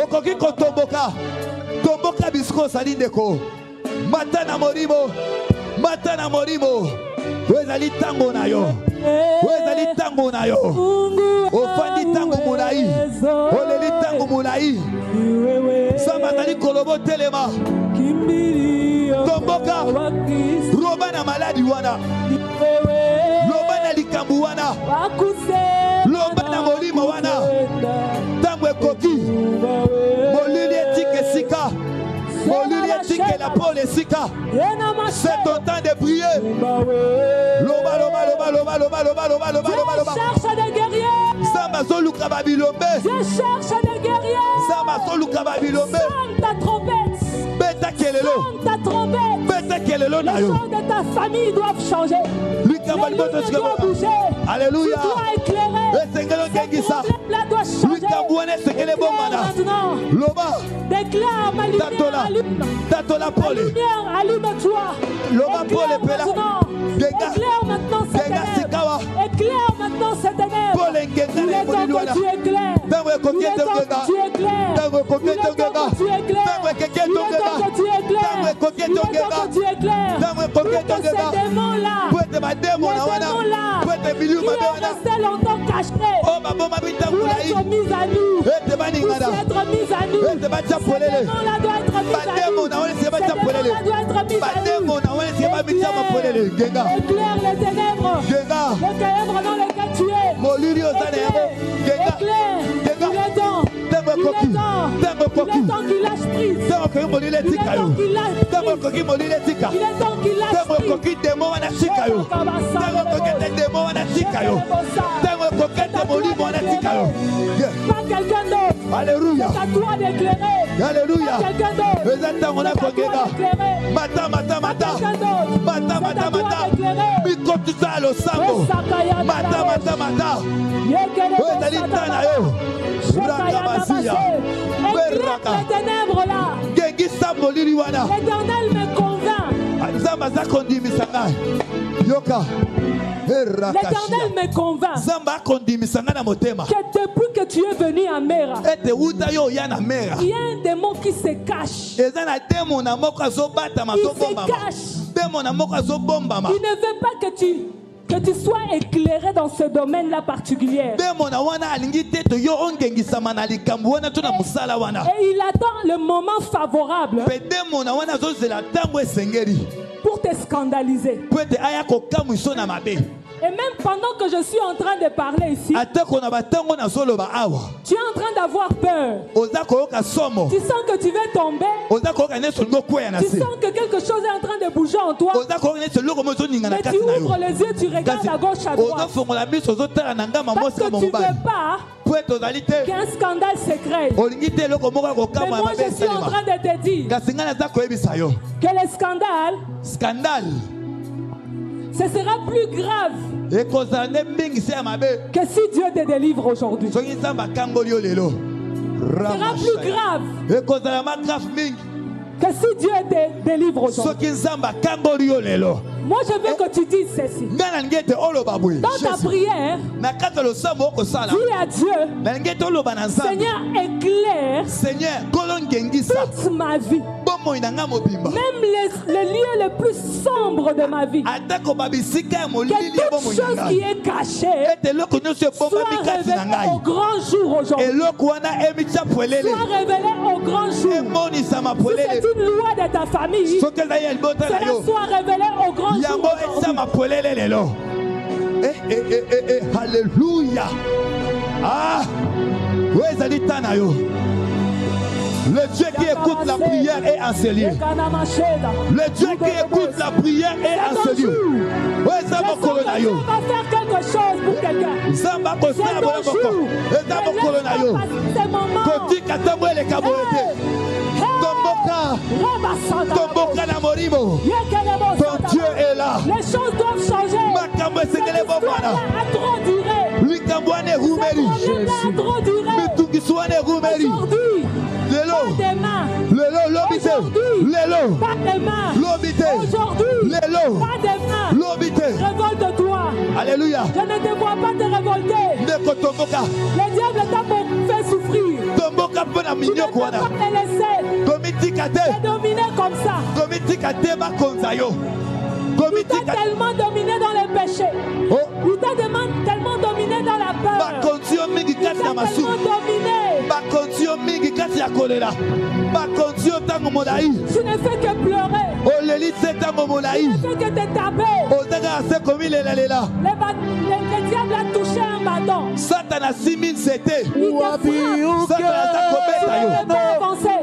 Matana morimo. Wezali tango na yo. Wezali tango na yo. Ofandi tango mulai. Oleli tango mulai. Samazali kolobo telema. Tomboka. Roba na maladi wana. Loba na likambu wana. Loba na molimo wana. Tango ekoki. Molili etike sika. Molili etike la pole sika. C'est ton temps de prier. Loba, loba, loba, loba, loba, loba, loba, loba, loba, loba. Je cherche des guerriers. Sambazoluka Babilombe. Je cherche des guerriers. Sambazoluka Babilombe. Sonne ta trompette. Beta kelelo. Sonne ta trompette. Beta kelelo na yo. Les gens de ta famille doivent changer. Les lunes doivent bouger. Alléluia. Tu dois éclairer. Ce problème-là doit changer. Déclare maintenant. Loba. Déclare ma lumière allume. Ma lumière allume-toi. Éclaire maintenant. Éclaire maintenant cette ténèbre. Éclaire maintenant cette ténèbre. Il est temps que tu éclaires. Il est temps que tu éclaires. Il est temps que tu éclaires. Il est temps que tu éclaires. Il est temps que tu éclaires. Pour que ces démons-là qui est resté longtemps caché doivent être mis à nu. Être mis à nu. Ces démons-là doivent être mis à nu. Éclaire les ténèbres. Les ténèbres dans lesquelles tu es. Éclaire. Il est temps. Il est temps qu'il lâche prise. Il est temps qu'il lâche prise. Il est temps qu'il lâche pas quelqu'un d'autre. Alléluia. C'est à toi d'éclairer. Alléluia. Quelqu'un d'autre. C'est à toi d'éclairer. Mata. Quelqu'un d'autre. Mikotisa lo sambo. Mata. Éclaire les ténèbres là. L'Éternel me convainc. L'Éternel me convainc que depuis que tu es venu à Mera, il y a un démon qui se cache. Il se cache. Il ne veut pas que tu sois éclairé dans ce domaine-là particulier. Et il attend le moment favorable pour te scandaliser. Et même pendant que je suis en train de parler ici, tu es en train d'avoir peur. Tu sens que tu vas tomber. Tu sens que quelque chose est en train de bouger en toi. Mais tu ouvres les yeux, tu regardes à gauche, à droite. Parce que tu ne veux pas qu'un scandale se crée. Mais moi je suis en train de te dire que le scandale, ce sera plus grave que si Dieu te délivre aujourd'hui. Ce sera plus grave que si Dieu te délivre aujourd'hui. Moi je veux que tu dises ceci. Dans ta prière, dis à Dieu, Seigneur, éclaire toute ma vie. Même les lieux les plus sombres de ma vie. Que toute chose qui est cachée soit révélée au grand jour aujourd'hui. Soit révélée au grand jour. Si c'est une loi de ta famille, cela soit révélé au grand jour. Alléluia. Ah, le Dieu qui écoute la prière est enseigné. Le Dieu qui écoute la prière est enseigné. On va faire quelque chose pour quelqu'un. C'est ton Dieu est là. Les choses doivent changer. Cette histoire a trop duré. Ce problème a trop duré. Aujourd'hui, révolte-toi. Alléluia. Je ne te vois pas te révolter. Le diable t'a fait souffrir. Tu ne peux pas te laisser te dominer comme ça. Il t'a tellement dominé dans le péché. Il t'a tellement dominé dans la peur. Il t'a tellement dominé. Tu ne fais que pleurer. Tu ne fais que te taper. Le diable a touché un bâton. Il te frappe. Tu ne peux pas avancer.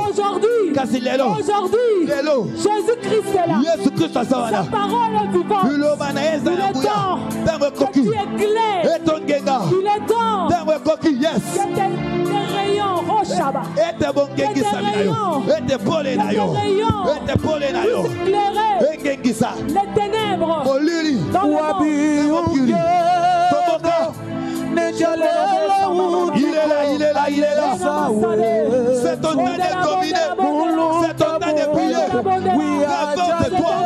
Aujourd'hui, Jésus-Christ est là. Sa parole est vivante. Il est temps que tu éclaires. Il est temps que tes rayons, oh Shabbat, que tes rayons éclairer les ténèbres dans le monde. Il est là. C'est ton temps de dominer. C'est ton temps de prier. Révolte-toi.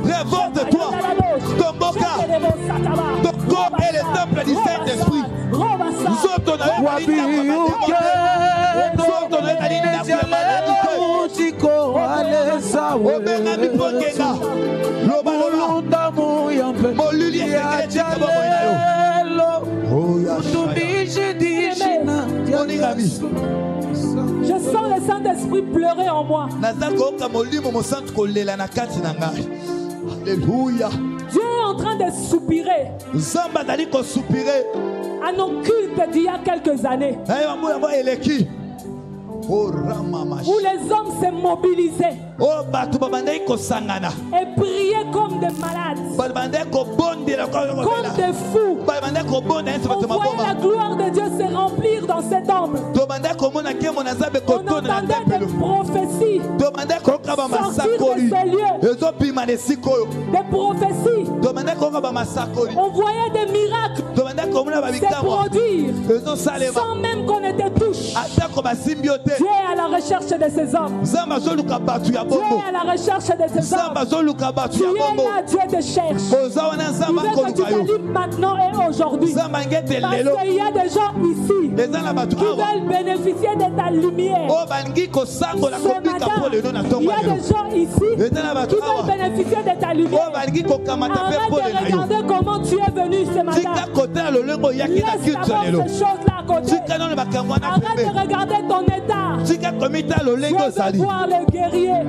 Révolte-toi. Ton boca, ton corps est le temple du Saint-Esprit. Je sens le Saint-Esprit pleurer en moi. Alléluia. Dieu est en train de soupirer à nos cultes d'il y a quelques années. où les hommes se mobilisaient et priaient comme des malades, comme des fous. On voyait la gloire de Dieu se remplir dans ces temples. On entendait des prophéties sortir de ces lieux. Des prophéties. On voyait des miracles se produire sans même qu'on était touché. Dieu est à la recherche de ces hommes. Dieu est à la recherche de ces hommes. Tu es là, Dieu te cherche. Il veut que tu te libres maintenant et aujourd'hui. Parce qu'il y a des gens ici qui veulent bénéficier de ta lumière. Ce matin, il y a des gens ici qui veulent bénéficier de ta lumière. Arrête de regarder comment tu es venu ce matin. Laisse d'abord ces choses-là à côté. Arrête de regarder ton état. Dieu veut voir les guerriers.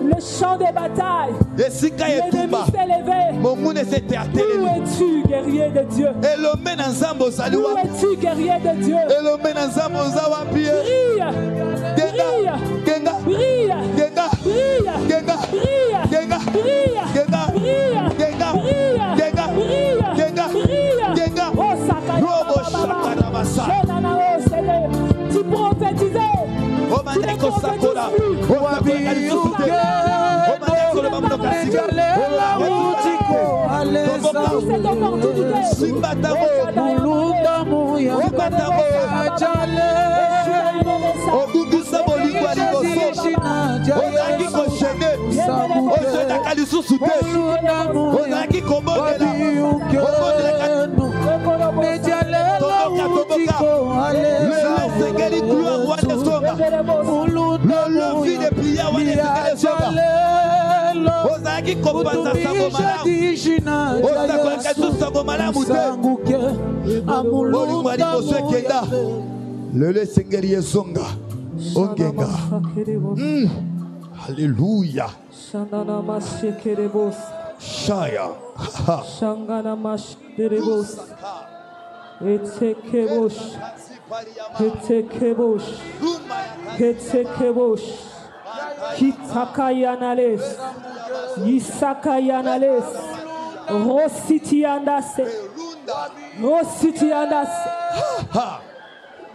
Le champ de bataille. L'ennemi s'est levé. Où es-tu, guerrier de Dieu? Où es-tu, guerrier de Dieu? Brille. Tu prophétisais. Alléluia. Shaya.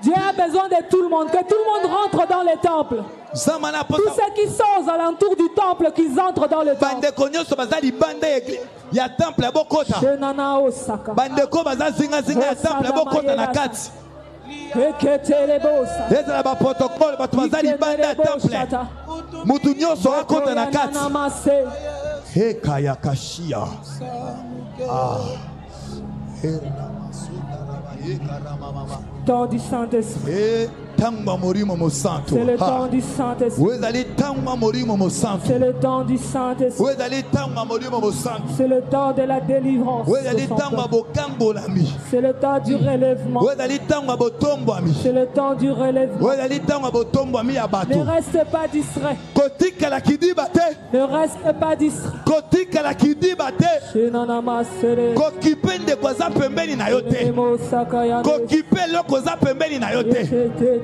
Dieu a besoin de tout le monde, que tout le monde rentre dans les temples. Tous ceux qui sont aux alentours du temple, qu'ils entrent dans le temple. Temps du Saint-Esprit. C'est le temps du Saint-Esprit. C'est le temps du Saint-Esprit. C'est le temps de la délivrance. C'est le temps du relèvement. C'est le temps du relèvement. Ne reste pas distrait. Ne reste pas distrait.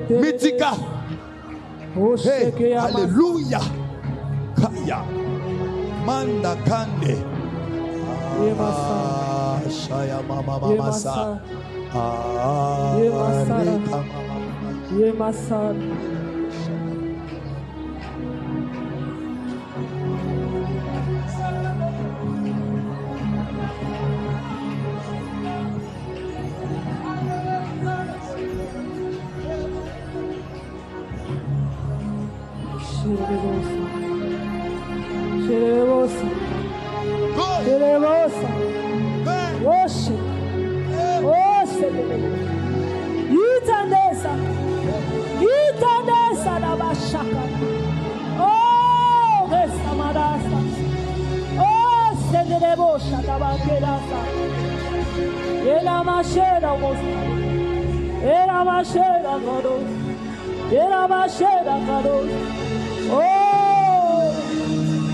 Mitika. Hey, alléluia. Kaya. Manda kande. Shaya mama mama sa.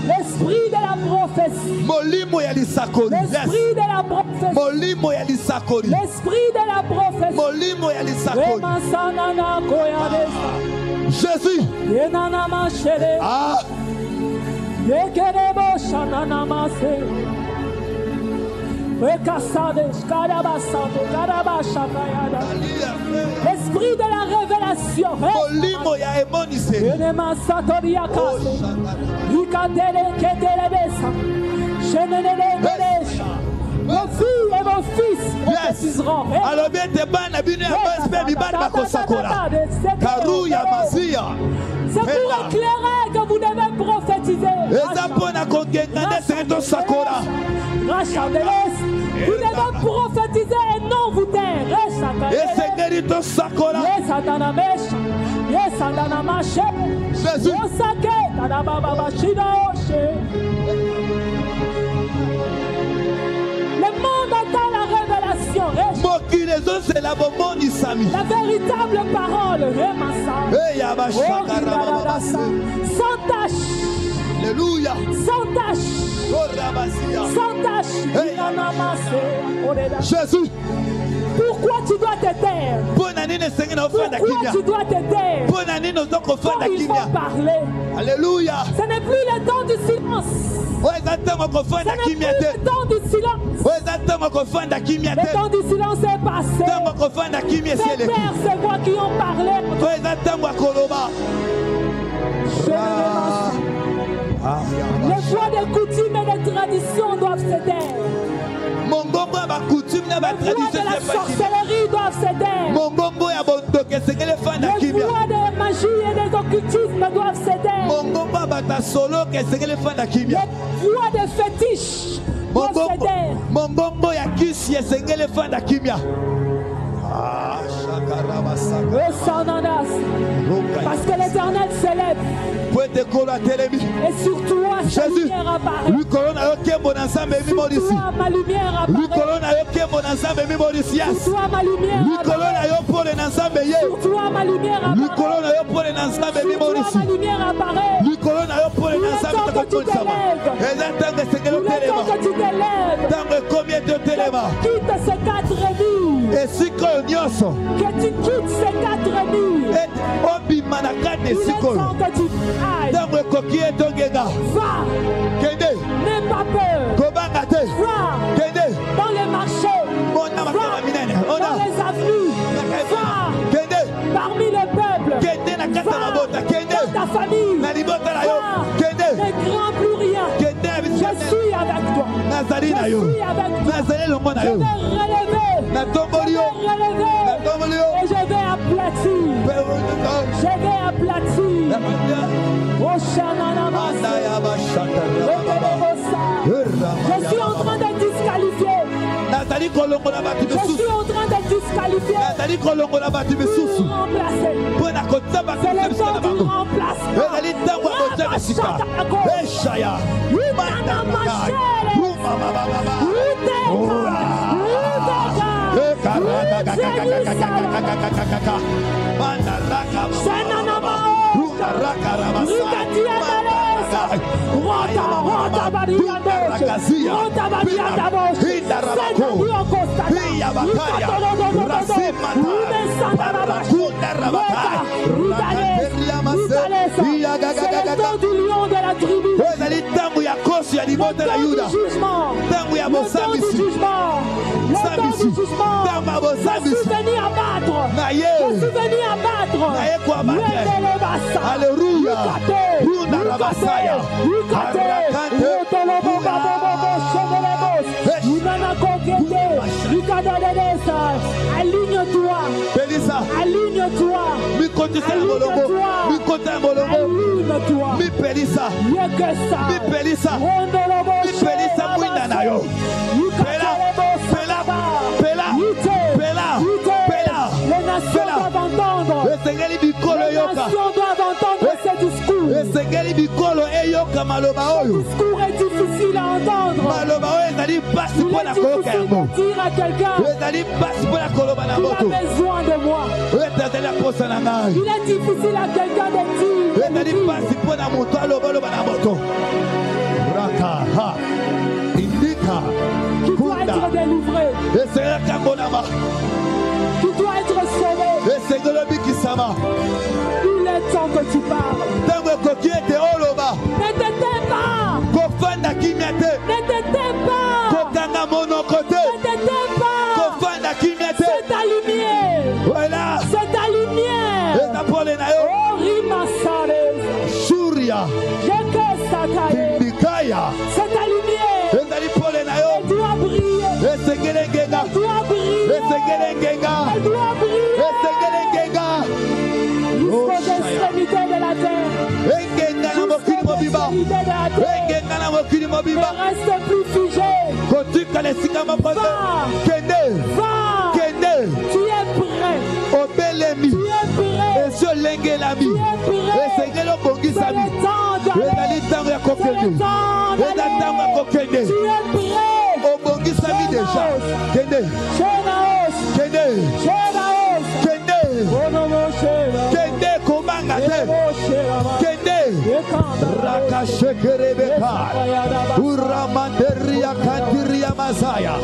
L'esprit de la prophétie. L'esprit de la prophétie. L'esprit de la prophétie. manifeste. molimo ya lisakoli. Jésus. Ah. Esprit de la révélation. Molimo ya emonise. Vos filles et vos fils prophétiseront. Alors bien te bana bino ya basi pe mibali bakosakora. Karuya masia. C'est pour éclairer que vous devez prophétiser. Vous devez prophétiser et non vous taire. Le monde attend la révélation. La véritable parole. Sans tâche. Alléluia. Sans tâche. Sans tâche. Jésus. Pourquoi tu dois te taire? Pourquoi tu dois te taire? Quand il faut parler. Alléluia. Ce n'est plus le temps du silence. Ce n'est plus le temps du silence. Le temps du silence est passé. Ces pères, c'est moi qui ont parlé. Les voies de coutumes et de traditions doivent se taire. Les voies de la sorcellerie doivent se taire. Les voies de magie et des occultismes doivent se taire. Les voies de fétiches doivent se taire. Parce que l'Éternel s'élève. Et sur toi, sa lumière apparaît. Sur toi, ma lumière apparaît. Sur toi, ma lumière apparaît. Sur toi, ma lumière apparaît. Sur toi, ma lumière apparaît. Il est temps que tu t'élèves. Il est temps que tu t'élèves. Quitte ces 4 murs. Que tu quittes ces 4 murs. Il est temps que tu ailles. Va. N'aie pas peur. Va. Dans les marchés. Va. Dans les avenues. Va. Parmi le peuple. Va. Dans ta famille. Va. Ne crains plus rien. Je suis avec toi. Je suis avec toi. Je vais relever. Et je vais aplatir. Je vais aplatir. Je suis en train de disqualifier. Je suis en train de disqualifier. C'est le temps du remplacement. C'est le temps du lion de la tribu. Le temps du jugement. Le temps du jugement. Le temps du jugement. Je suis venu abattre. Je suis venu abattre. Alléluia. Aligne-toi. Aligne-toi. Les nations doivent entendre. Les nations doivent entendre ce discours. Ce discours est difficile à entendre. Il est difficile de dire à quelqu'un qu'il a besoin de moi. Il est difficile à quelqu'un de dire qui doit être délivré. Qui Il est temps que tu parles. Ne t'éteins pas. Ne t'éteins pas. Ne t'éteins pas. C'est ta lumière. Voilà. C'est ta lumière. Oh, Rimasare. Surya. Bindikaya. C'est ta lumière. Elle doit briller. Elle doit briller. Elle doit briller. Jusqu'aux extrémités de la terre. Ne reste plus figé. Va. Tu es prêt. Tu es prêt. Tu es prêt. C'est le temps d'aller. Tu es prêt. Rakashekerebeka Uramanderia Kandiria Masaya